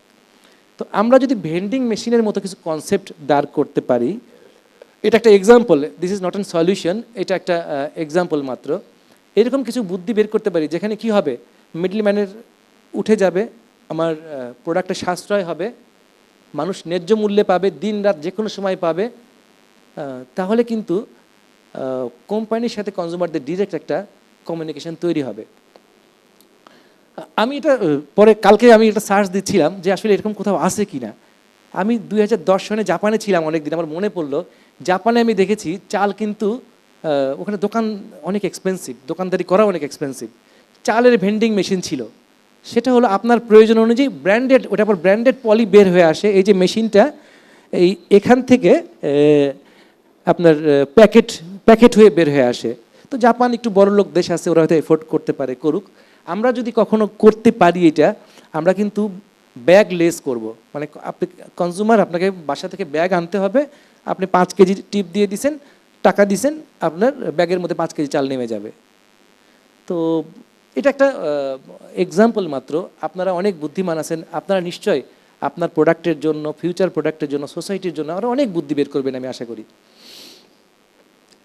তো আমরা যদি ভেন্ডিং মেশিনের মতো কিছু কনসেপ্ট দাঁড় করতে পারি, এটা একটা example, this is not an solution, এটা একটা এক্সাম্পল মাত্র। এরকম কিছু বুদ্ধি বের করতে পারি যেখানে কি হবে, মিডলম্যানের উঠে যাবে, আমার প্রোডাক্টের সাশ্রয় হবে, মানুষ ন্যায্য মূল্যে পাবে, দিন রাত যে কোনো সময় পাবে। তাহলে কিন্তু কোম্পানির সাথে কনজিউমারদের ডিরেক্ট একটা কমিউনিকেশন তৈরি হবে। আমি এটা পরে কালকে আমি একটা সার্চ দিচ্ছিলাম যে আসলে এরকম কোথাও আছে কি না। আমি 2010 সনে জাপানে ছিলাম অনেকদিন, আমার মনে পড়লো জাপানে আমি দেখেছি চাল কিন্তু ওখানে দোকান অনেক এক্সপেন্সিভ, দোকানদারি করা অনেক এক্সপেন্সিভ। চালের ভেন্ডিং মেশিন ছিল, সেটা হলো আপনার প্রয়োজন অনুযায়ী ব্র্যান্ডেড, ওটা আবার ব্র্যান্ডেড পলি বের হয়ে আসে। এই যে মেশিনটা এখান থেকে আপনার প্যাকেট হয়ে বের হয়ে আসে। তো জাপান একটু বড় লোক দেশ আছে, ওরা হয়তো এফোর্ড করতে পারে, করুক। আমরা যদি কখনো করতে পারি এটা, আমরা কিন্তু ব্যাগ লেস করব, মানে আপনি কনজিউমার, আপনাকে বাসা থেকে ব্যাগ আনতে হবে, আপনি 5 কেজি টিপ দিয়ে দিছেন, টাকা দিছেন, আপনার ব্যাগের মধ্যে 5 কেজি চাল নেমে যাবে। তো এটা একটা এক্সাম্পল মাত্র। আপনারা অনেক বুদ্ধিমান আছেন, আপনারা নিশ্চয় আপনার প্রোডাক্টের জন্য, ফিউচার প্রোডাক্টের জন্য, সোসাইটির জন্য আরও অনেক বুদ্ধি বের করবেন আমি আশা করি।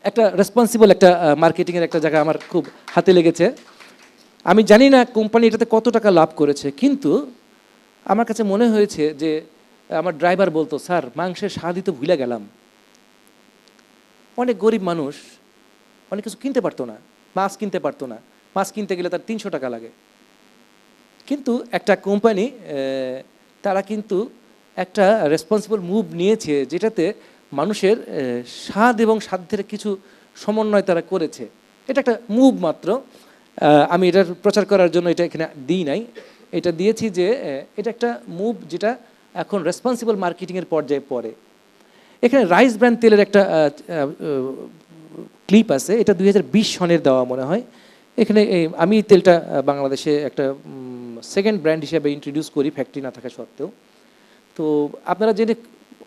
একটা রেসপন্সিবল একটা মার্কেটিংয়ের একটা জায়গা আমার খুব হাতে লেগেছে। আমি জানি না কোম্পানি এটাতে কত টাকা লাভ করেছে, কিন্তু আমার কাছে মনে হয়েছে যে আমার ড্রাইভার বলতো, স্যার মাংসের স্বাদই তো ভুলে গেলাম। অনেক গরিব মানুষ অনেক কিছু কিনতে পারতো না, মাছ কিনতে পারতো না, মাছ কিনতে গেলে তার 300 টাকা লাগে। কিন্তু একটা কোম্পানি তারা কিন্তু একটা রেসপন্সিবল মুভ নিয়েছে, যেটাতে মানুষের স্বাদ এবং সাধ্যের কিছু সমন্বয় তারা করেছে। এটা একটা মুভ মাত্র, আমি এটার প্রচার করার জন্য এটা এখানে দিই নাই, এটা দিয়েছি যে এটা একটা মুভ যেটা এখন রেসপন্সিবল মার্কেটিংয়ের পর্যায়ে পড়ে। এখানে রাইস ব্র্যান্ড তেলের একটা ক্লিপ আছে, এটা 2020 সনের দেওয়া মনে হয়। এখানে আমি তেলটা বাংলাদেশে একটা সেকেন্ড ব্র্যান্ড হিসেবে ইন্ট্রোডিউস করি, ফ্যাক্টরি না থাকা সত্ত্বেও। তো আপনারা জেনে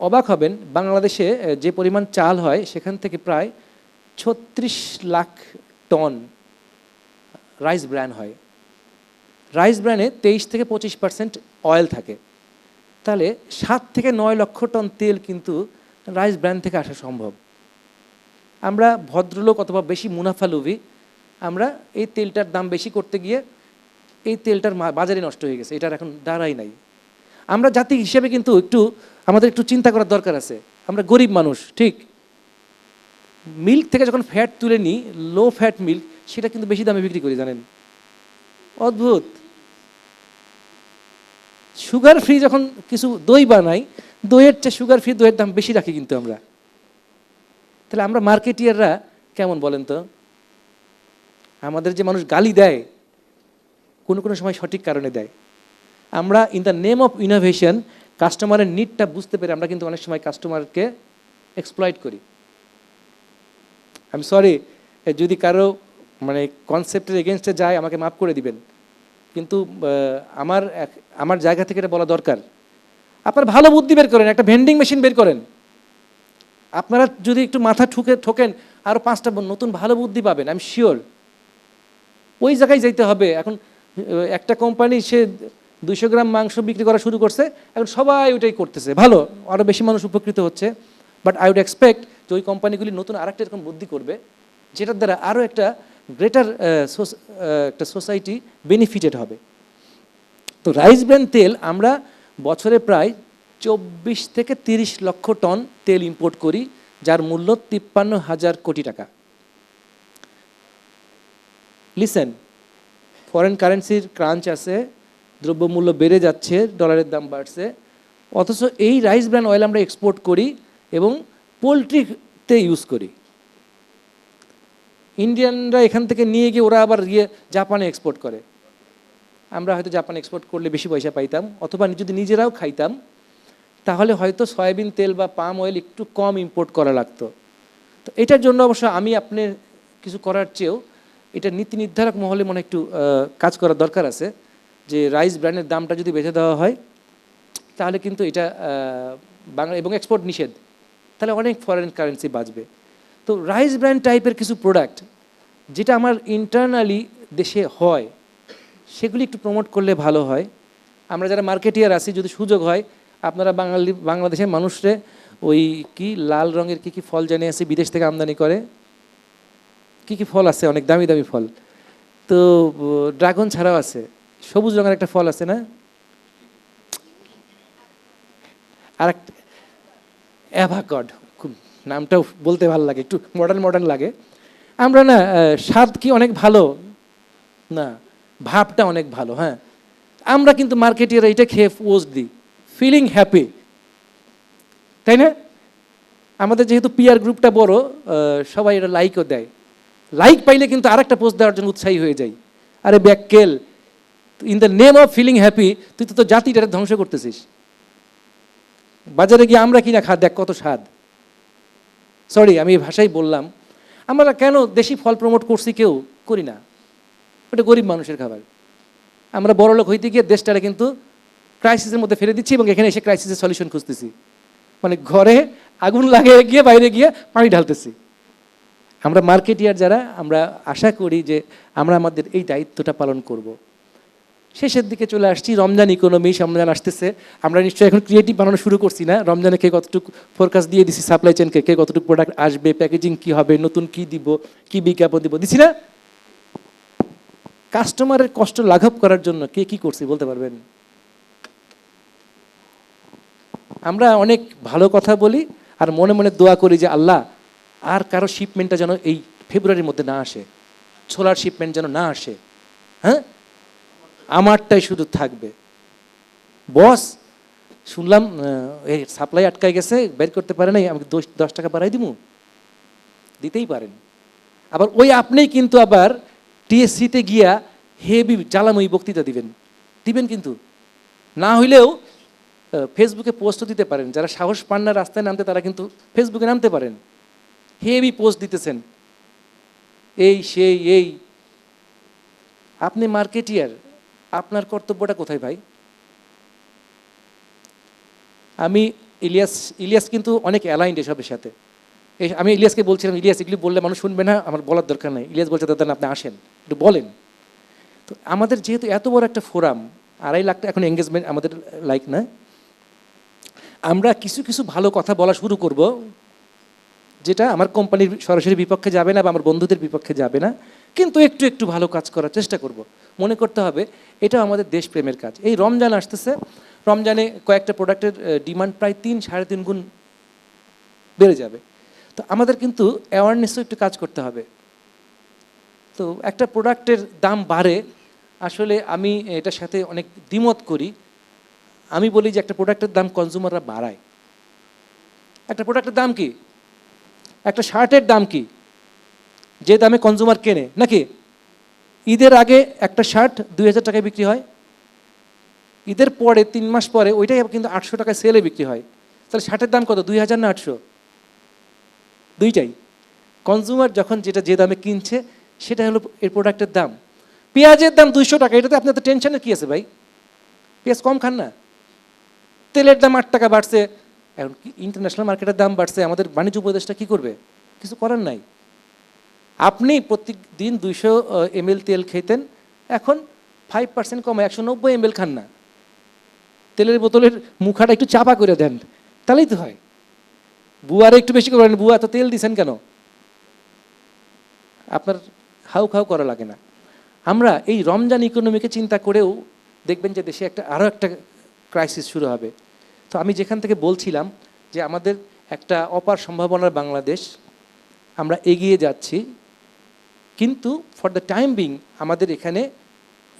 অবাক হবেন, বাংলাদেশে যে পরিমাণ চাল হয় সেখান থেকে প্রায় 36 লাখ টন রাইস ব্র্যান হয়। রাইস ব্র্যানে 23-25% অয়েল থাকে। তাহলে 7-9 লক্ষ টন তেল কিন্তু রাইস ব্র্যান থেকে আসা সম্ভব। আমরা ভদ্রলোক অথবা বেশি মুনাফা লোভী, আমরা এই তেলটার দাম বেশি করতে গিয়ে এই তেলটার বাজারে নষ্ট হয়ে গেছে, এটার এখন দাঁড়াই নাই। আমরা জাতি হিসেবে কিন্তু আমাদের একটু চিন্তা করার দরকার আছে। আমরা গরিব মানুষ, ঠিক, মিল্ক থেকে যখন ফ্যাট তুলে নিই, লো ফ্যাট মিল্ক, সেটা কিন্তু বেশি দামে বিক্রি করি, জানেন? অদ্ভুত। সুগার ফ্রি যখন কিছু দই বানাই, দইয়ের চেয়ে সুগার ফ্রি দইয়ের দাম বেশি রাখি কিন্তু আমরা। তাহলে আমরা মার্কেটিয়াররা কেমন বলেন তো? আমাদের যে মানুষ গালি দেয়, কোনো কোনো সময় সঠিক কারণে দেয়। আমরা in the name of innovation কাস্টমারের নিডটা বুঝতে পেরে আমরা কিন্তু অনেক সময় কাস্টমারকে এক্সপ্লয়েট করি। আমি সরি, যদি কারো মানে কনসেপ্টের এগেনস্টে যায় আমাকে মাফ করে দিবেন, কিন্তু আমার জায়গা থেকে এটা বলা দরকার। আপনার ভালো বুদ্ধি বের করেন, একটা ভেন্ডিং মেশিন বের করেন। আপনারা যদি একটু মাথা ঠোকেন, আরও 5টা নতুন ভালো বুদ্ধি পাবেন, আই এম শিওর। ওই জায়গায় যাইতে হবে। এখন একটা কোম্পানি সে 200 গ্রাম মাংস বিক্রি করা শুরু করছে, এখন সবাই ওইটাই করতেছে, ভালো, আরও বেশি মানুষ উপকৃত হচ্ছে। বাট আই উড এক্সপেক্ট যে ওই কোম্পানিগুলি নতুন আরেকটা এরকম বুদ্ধি করবে, যেটার দ্বারা আরও একটা গ্রেটার একটা সোসাইটি বেনিফিটেড হবে। তো রাইস ব্র্যান তেল আমরা বছরে প্রায় 24-30 লক্ষ টন তেল ইম্পোর্ট করি, যার মূল্য 53,000 কোটি টাকা। লিসেন, ফরেন কারেন্সির ক্রাঞ্চ আছে, দ্রব্যমূল্য বেড়ে যাচ্ছে, ডলারের দাম বাড়ছে, অথচ এই রাইস ব্র্যান অয়েল আমরা এক্সপোর্ট করি এবং পোলট্রিতে ইউজ করি। ইন্ডিয়ানরা এখান থেকে নিয়ে গিয়ে ওরা আবার জাপানে এক্সপোর্ট করে। আমরা হয়তো জাপানে এক্সপোর্ট করলে বেশি পয়সা পাইতাম, অথবা যদি নিজেরাও খাইতাম, তাহলে হয়তো সয়াবিন তেল বা পাম অয়েল একটু কম ইম্পোর্ট করা লাগতো। তো এটার জন্য অবশ্য আমি আপনার কিছু করার চেয়েও এটা নীতি নির্ধারক মহলে মনে একটু কাজ করার দরকার আছে, যে রাইস ব্র্যান্ডের দামটা যদি বেঁধে দেওয়া হয় তাহলে কিন্তু এটা বাংলা এবং এক্সপোর্ট নিষেধ, তাহলে অনেক ফরেন কারেন্সি বাঁচবে। তো রাইস ব্র্যান্ড টাইপের কিছু প্রোডাক্ট যেটা আমার ইন্টারনালি দেশে হয় সেগুলি একটু প্রমোট করলে ভালো হয়। আমরা যারা মার্কেটিয়ার আছি, যদি সুযোগ হয় আপনারা বাংলাদেশের মানুষরে ওই কি লাল রঙের কি ফল জানিয়ে আছে বিদেশ থেকে আমদানি করে, কি ফল আছে অনেক দামি দামি ফল, তো ড্রাগন ছাড়াও আছে, সবুজ রঙের একটা ফল আছে না, আর একটা অ্যাভাকাড, খুব নামটাও বলতে ভালো লাগে, একটু মডার্ন লাগে। আমরা না স্বাদ কি অনেক ভালো না, ভাবটা অনেক ভালো। হ্যাঁ, আমরা কিন্তু মার্কেটিয়ার এটা খেয়ে পোস্ট দিই ফিলিং হ্যাপি, তাই না? আমাদের যেহেতু পিআর গ্রুপটা বড়, সবাই এটা লাইকও দেয়, লাইক পাইলে কিন্তু আরেকটা পোস্ট দেওয়ার জন্য উৎসাহী হয়ে যাই। আরে ব্যাককেল, in the name of feeling happy তুই তো জাতিটাকে ধ্বংস করতেছিস। বাজারে গিয়ে আমরা কিনা দেখ কত স্বাদ। সরি, আমি এই ভাষাই বললাম। আমরা কেন দেশি ফল প্রমোট করছি? কেউ করি না, ওটা গরিব মানুষের খাবার। আমরা বড় লোক হইতে গিয়ে দেশটারে কিন্তু ক্রাইসিসের মধ্যে ফেলে দিচ্ছি এবং এখানে এসে ক্রাইসিসের সলিউশন খুঁজতেছি, মানে ঘরে আগুন লাগিয়ে গিয়ে বাইরে গিয়ে পানি ঢালতেছি। আমরা মার্কেটিয়ার যারা, আমরা আশা করি যে আমরা আমাদের এই দায়িত্বটা পালন করব। শেষের দিকে চলে আসছি, রমজান ইকোনমি, রমজান আসতেছে, আমরা নিশ্চয়ই এখন ক্রিয়েটিভ বানানো শুরু করছি না? রমজানে কে কতটুকু ফোরকাস্ট দিয়ে দিছি, সাপ্লাই চেনকে কে কতটুকু প্রোডাক্ট আসবে, প্যাকেজিং কি হবে, নতুন কি দিব, কি বিজ্ঞাপন দিব, দিছি না? কাস্টমারের কষ্ট লাঘব করার জন্য কে কি করছি বলতে পারবেন? আমরা অনেক ভালো কথা বলি আর মনে মনে দোয়া করি যে আল্লাহ আর কারো শিপমেন্টটা যেন এই ফেব্রুয়ারির মধ্যে না আসে, ছোলার শিপমেন্ট যেন না আসে। হ্যাঁ, আমারটাই শুধু থাকবে। বস শুনলাম এই সাপ্লাই আটকায় গেছে, বের করতে পারে নাই, আমাকে 10 টাকা বাড়াই দিব, দিতেই পারেন। আবার ওই আপনিই কিন্তু আবার টিএসসিতে গিয়া হেভি জ্বালাময়ী বক্তৃতা দিবেন কিন্তু না হইলেও ফেসবুকে পোস্টও দিতে পারেন। যারা সাহস পান না রাস্তায় নামতে, তারা কিন্তু ফেসবুকে নামতে পারেন, হেভি পোস্ট দিতেছেন, এই সেই এই। আপনি মার্কেটিয়ার, আপনার কর্তব্যটা কোথায় ভাই? আমি ইলিয়াস কিন্তু অনেক অ্যালাইন্ড এসবের সাথে। আমি ইলিয়াসকে বলছিলাম, ইলিয়াস এগুলি বললে মানুষ শুনবে না, আমার বলার দরকার নাই। ইলিয়াস বলছে দাদা আপনি আসেন একটু বলেন। তো আমাদের যেহেতু এত বড় একটা ফোরাম, 2.5 লাখ এখন এঙ্গেজমেন্ট আমাদের, লাইক না, আমরা কিছু কিছু ভালো কথা বলা শুরু করব, যেটা আমার কোম্পানির সরাসরি বিপক্ষে যাবে না বা আমার বন্ধুদের বিপক্ষে যাবে না, কিন্তু একটু একটু ভালো কাজ করার চেষ্টা করব। মনে করতে হবে এটা আমাদের দেশপ্রেমের কাজ। এই রমজান আসতেছে, রমজানে কয়েকটা প্রোডাক্টের ডিমান্ড প্রায় 3-3.5 গুণ বেড়ে যাবে। তো আমাদের কিন্তু অ্যাওয়ারনেসও একটু কাজ করতে হবে। তো একটা প্রোডাক্টের দাম বাড়ে, আসলে আমি এটার সাথে অনেক দ্বিমত করি। আমি বলি যে একটা প্রোডাক্টের দাম কনজিউমাররা বাড়ায়। একটা প্রোডাক্টের দাম কি? একটা শার্টের দাম কি যে দামে কনজিউমার কেনে? নাকি ঈদের আগে একটা শার্ট 2000 টাকায় বিক্রি হয়, ঈদের পরে 3 মাস পরে ওইটাই কিন্তু 800 টাকায় সেলে বিক্রি হয়। তাহলে শার্টের দাম কত, 2000 না 800? দুইটাই। কনজিউমার যখন যেটা যে দামে কিনছে সেটা হলো এর প্রোডাক্টের দাম। পেঁয়াজের দাম 200 টাকা, এটাতে আপনার তো টেনশনের কি আছে ভাই? পেঁয়াজ কম খান না। তেলের দাম 8 টাকা বাড়ছে, এখন ইন্টারন্যাশনাল মার্কেটের দাম বাড়ছে, আমাদের বাণিজ্য উপদেষ্টা কি করবে? কিছু করার নাই। আপনি প্রত্যেক দিন 200 ml তেল খেতেন, এখন 5% কমে 190 ml খান না। তেলের বোতলের মুখাটা একটু চাপা করে দেন, তাহলেই তো হয়। বুয়ারে একটু বেশি করবেন, বুয়া তো তেল দিছেন কেন? আপনার হাউ খাউ করা লাগে না। আমরা এই রমজান ইকোনমিকে চিন্তা করেও দেখবেন যে দেশে আরও একটা ক্রাইসিস শুরু হবে। তো আমি যেখান থেকে বলছিলাম যে আমাদের একটা অপার সম্ভাবনার বাংলাদেশ, আমরা এগিয়ে যাচ্ছি, কিন্তু ফর দ্য টাইম বিং আমাদের এখানে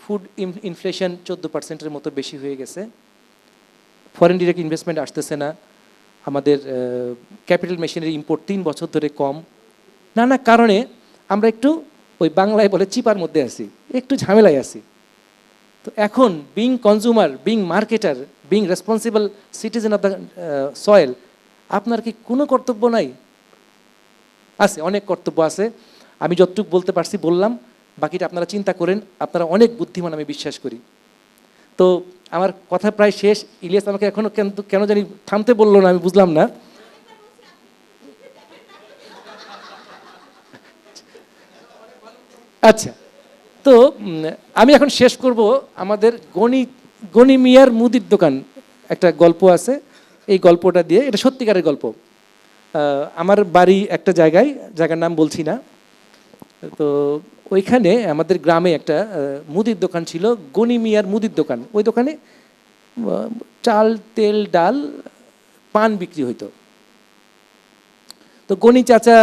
ফুড ইনফ্লেশন 14%-এর মতো বেশি হয়ে গেছে, ফরেন ডিরেক্ট ইনভেস্টমেন্ট আসতেছে না, আমাদের ক্যাপিটাল মেশিনারি ইম্পোর্ট 3 বছর ধরে কম। নানা কারণে আমরা একটু ওই বাংলায় বলে চিপার মধ্যে আছি, একটু ঝামেলায় আছি। তো এখন being consumer, being marketer, being responsible citizen of the soil, আপনার কি কোনো কর্তব্য নাই? আছে, অনেক কর্তব্য আছে। আমি যতটুকু বলতে পারছি বললাম, বাকিটা আপনারা চিন্তা করেন। আপনারা অনেক বুদ্ধিমান আমি বিশ্বাস করি। তো আমার কথা প্রায় শেষ। ইলিয়াস আমাকে এখনো কেন জানি থামতে বললো না, আমি বুঝলাম না। আচ্ছা, তো আমি এখন শেষ করব। আমাদের গনি মিয়ার মুদির দোকান একটা গল্প আছে, এই গল্পটা দিয়ে, এটা সত্যিকারের গল্প। আমার বাড়ি একটা জায়গায়, জায়গার নাম বলছি না। তো ওইখানে আমাদের গ্রামে একটা মুদির দোকান ছিল, গনি মিয়ার মুদির দোকান। ওই দোকানে চাল, তেল, ডাল, পান বিক্রি হইতো। তো গনি চাচা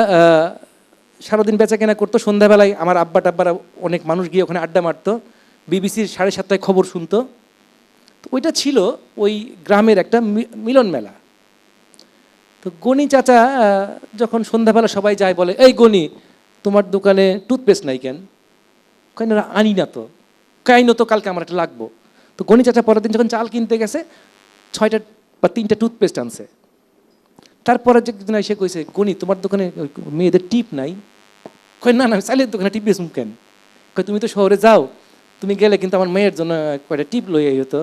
সারাদিন বেচা কেনা করতো। সন্ধ্যাবেলায় আমার আব্বা টাব্বারা অনেক মানুষ গিয়ে ওখানে আড্ডা মারতো, বিবিসির 7:30 খবর শুনতো। তো ওইটা ছিল ওই গ্রামের একটা মিলন মেলা। তো গনি চাচা যখন সন্ধ্যাবেলা সবাই যায়, বলে, এই গনি, তোমার দোকানে টুথপেস্ট নাই কেন? কেন আনি না তো, কাইনো তো, কালকে আমার একটা লাগবো। তো গনি চাচা পরের দিন যখন চাল কিনতে গেছে, 6টা বা 3টা টুথপেস্ট আনছে। তারপরে যে দিন এসে কইছে, গনি, তোমার দোকানে মেয়েদের টিপ নাই? কয়, না না, আমি চালের দোকানে টিপ বেসুম কেন? কয়, তুমি তো শহরে যাও, তুমি গেলে কিন্তু আমার মেয়ের জন্য কয়টা টিপ লই হতো।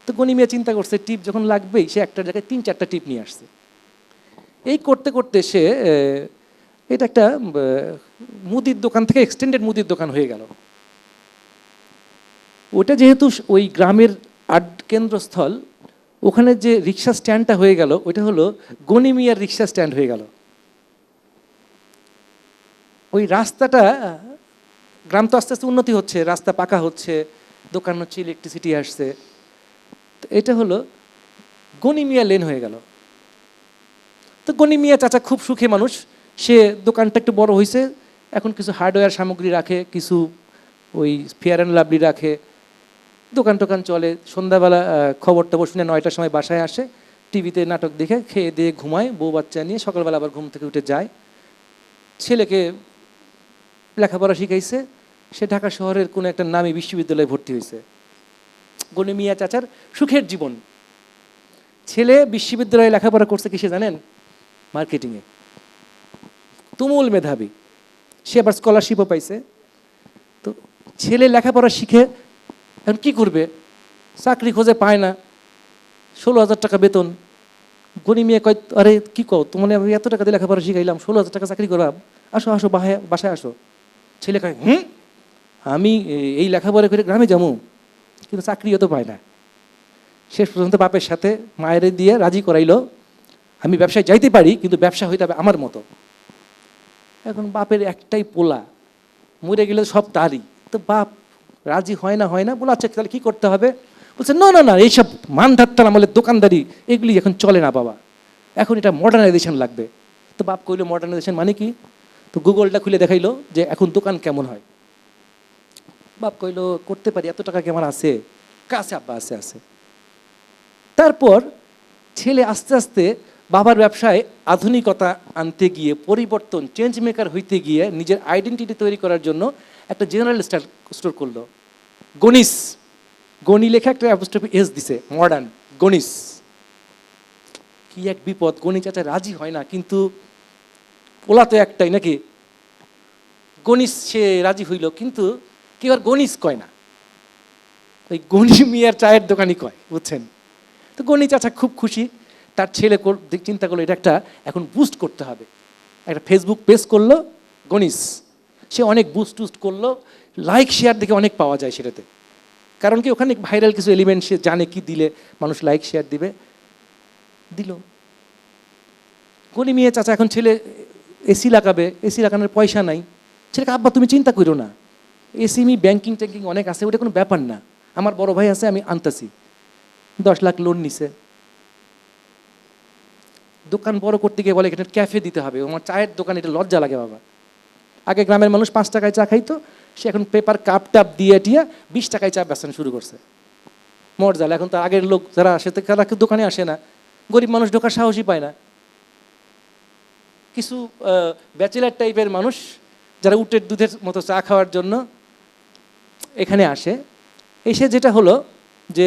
তো গনি মেয়ে চিন্তা করছে, টিপ যখন লাগবেই, সে একটা জায়গায় 3-4টা টিপ নিয়ে আসছে। এই করতে করতে সে এটা একটা মুদির দোকান থেকে এক্সটেন্ডেড মুদির দোকান হয়ে গেল। ওটা যেহেতু ওই গ্রামের কেন্দ্রস্থল, ওখানে যে রিক্সা স্ট্যান্ডটা হয়ে গেল, ওইটা হলো গনি মিয়ার রিক্সা স্ট্যান্ড হয়ে গেল। ওই রাস্তাটা, গ্রাম তো আস্তে আস্তে উন্নতি হচ্ছে, রাস্তা পাকা হচ্ছে, দোকান হচ্ছে, ইলেকট্রিসিটি আসছে। তো এটা হলো গনি মিয়া লেন হয়ে গেল। তো গনি মিয়া চাচা খুব সুখী মানুষ, সে দোকানটা একটু বড় হয়েছে, এখন কিছু হার্ডওয়্যার সামগ্রী রাখে, কিছু ওই ফেয়ার অ্যান্ড লাভলি রাখে, দোকান টোকান চলে। সন্ধ্যাবেলা খবর টবর শুনে 9টার সময় বাসায় আসে, টিভিতে নাটক দেখে খেয়ে দিয়ে ঘুমায়, বউ বাচ্চা নিয়ে। সকালবেলা আবার ঘুম থেকে উঠে যায়। ছেলেকে লেখাপড়া শিখাইছে, সে ঢাকা শহরের কোনো একটা নামী বিশ্ববিদ্যালয়ে ভর্তি হয়েছে। গনি মিয়া চাচার সুখের জীবন। ছেলে বিশ্ববিদ্যালয়ে লেখাপড়া করছে কিসে জানেন? মার্কেটিংয়ে। তুমুল মেধাবী, সে আবার স্কলারশিপও পাইছে। তো ছেলে লেখাপড়া শিখে এখন কী করবে? চাকরি খোঁজে, পায় না। 16,000 টাকা বেতন। গনি মিয়া কয়, আরে কি কও, তোমার আমি এত টাকা দিয়ে লেখাপড়া শিখাইলাম, 16,000 টাকা চাকরি করবা? আসো আসো, বাসায় আসো। ছেলে কয়, আমি এই লেখাপড়া করে গ্রামে যাবো, কিন্তু চাকরিও তো পায় না। শেষ পর্যন্ত বাপের সাথে মায়ের দিয়ে রাজি করাইলো, আমি ব্যবসায় যাইতে পারি, কিন্তু ব্যবসা হইতে হবে আমার মতো। এখন বাপের একটাই পোলা, মরে গেলে সব তারই। তো বাপ রাজি হয় না, বলে, আচ্ছা তাহলে কী করতে হবে? বলছে, না না না, এইসব মানধাত্তার আমলে দোকানদারি এগুলি এখন চলে না বাবা, এখন এটা মডার্নাইজেশন লাগবে। তো বাপ কইলো, মডার্নাইজেশন মানে কি? তো গুগলটা খুলে দেখাইলো যে এখন দোকান কেমন হয়। বাপ কইলো, করতে পারি, এত টাকা কি আমার আছে? কাছে আব্বা আছে। তারপর ছেলে আস্তে আস্তে বাবার ব্যবসায় আধুনিকতা আনতে গিয়ে, পরিবর্তন, চেঞ্জ মেকার হইতে গিয়ে, নিজের আইডেন্টিটি তৈরি করার জন্য একটা জেনারেল স্টোর করলো, গনিস। গনি লেখা একটা অ্যাপোস্ট্রফি এস দিছে, মডার্ন, গনিস। কি এক বিপদ, গনি চাচা রাজি হয় না, কিন্তু পোলা তো একটাই নাকি, গনিস সে রাজি হইল, কিন্তু কেউ আর গনিস কয় না, ওই গনি মিয়ার চায়ের দোকানই কয়, বুঝছেন? তো গনি চাচা খুব খুশি। তার ছেলে চিন্তা করলো, এটা একটা এখন বুস্ট করতে হবে। একটা ফেসবুক পেজ করলো, গনিস। সে অনেক বুস্ট করলো, লাইক শেয়ার দেখে অনেক পাওয়া যায় সেটাতে। কারণ কি, ওখানে ভাইরাল কিছু এলিমেন্ট, সে জানে কি দিলে মানুষ লাইক শেয়ার দিবে, দিল। গনি মিয়া চাচা এখন ছেলে এসি লাগাবে, এসি লাগানোর পয়সা নাই। ছেলেকে, আব্বা তুমি চিন্তা করো না, এসিমি ব্যাংকিং ট্যাঙ্কিং অনেক আছে, ওটা কোনো ব্যাপার না, আমার বড় ভাই আছে, আমি আনতাছি। 10 লাখ লোন নিছে। দোকান বড় করতে গিয়ে বলে, এটা ক্যাফে দিতে হবে, আমার চায়ের দোকান, এটা লজ্জা লাগে বাবা। আগে গ্রামের মানুষ 5 টাকায় চা খাইতো, সে এখন পেপার কাপ টাপ দিয়ে টিয়া 20 টাকায় চা বেচানো শুরু করছে। মর্যাদা, এখন তো আগের লোক যারা আসে তারা দোকানে আসে না, গরিব মানুষ ঢোকার সাহসই পায় না। কিছু ব্যাচেলার টাইপের মানুষ যারা উটের দুধের মতো চা খাওয়ার জন্য এখানে আসে, এসে যেটা হলো যে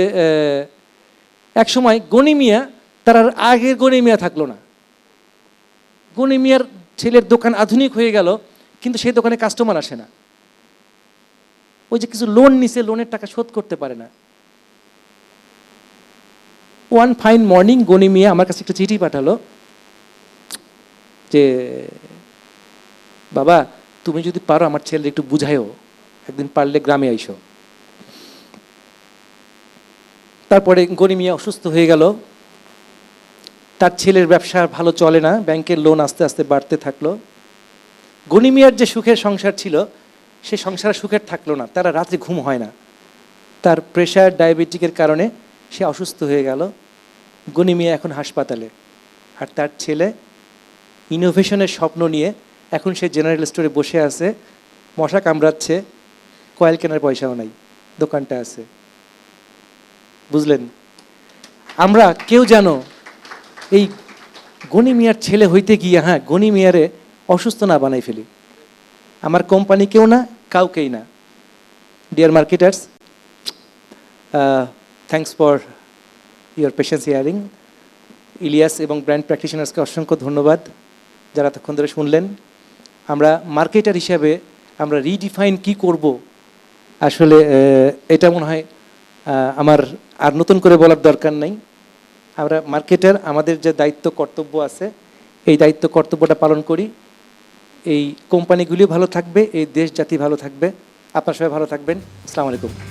এক সময় গনি মিয়া তার আর আগের গনি মিয়া থাকলো না। গনি মিয়ার ছেলের দোকান আধুনিক হয়ে গেল, কিন্তু সেই দোকানে কাস্টমার আসে না। ওই যে কিছু লোন নিছে, লোনের টাকা শোধ করতে পারে না। ওয়ান ফাইন মর্নিং গনি মিয়া আমার কাছে একটা চিঠি পাঠালো যে বাবা তুমি যদি পারো আমার ছেলে একটু বুঝাইও, একদিন পারলে গ্রামে আইসো। তারপরে গনি মিয়া অসুস্থ হয়ে গেল, তার ছেলের ব্যবসা ভালো চলে না, ব্যাংকের লোন আস্তে আস্তে বাড়তে থাকলো। গনি মিয়ার যে সুখের সংসার ছিল সে সংসার সুখের থাকলো না, তারা রাত্রে ঘুম হয় না, তার প্রেশার ডায়াবেটিকের কারণে সে অসুস্থ হয়ে গেল। গনি মিয়া এখন হাসপাতালে, আর তার ছেলে ইনোভেশনের স্বপ্ন নিয়ে এখন সে জেনারেল স্টোরে বসে আছে, মশা কামড়াচ্ছে, কয়েল কেনার পয়সাও নাই, দোকানটা আছে। বুঝলেন? আমরা কেউ যেন এই গনি মিয়ার ছেলে হইতে গিয়ে গনি মিয়ারে অসুস্থ না বানাই ফেলি। আমার কোম্পানি কেউ না, কাউকেই না। Dear marketers, thanks for your patience hearing. Ilias এবং ব্র্যান্ড প্র্যাকটিশনার্সকে অসংখ্য ধন্যবাদ যারা এতক্ষণ ধরে শুনলেন। আমরা মার্কেটার হিসাবে আমরা রিডিফাইন কি করব, আসলে এটা মনে হয় আমার আর নতুন করে বলার দরকার নাই। আমরা মার্কেটার, আমাদের যে দায়িত্ব কর্তব্য আছে এই দায়িত্ব কর্তব্যটা পালন করি। এই কোম্পানিগুলিও ভালো থাকবে, এই দেশ জাতি ভালো থাকবে। আপনার সবাই ভালো থাকবেন। আসসালামু আলাইকুম।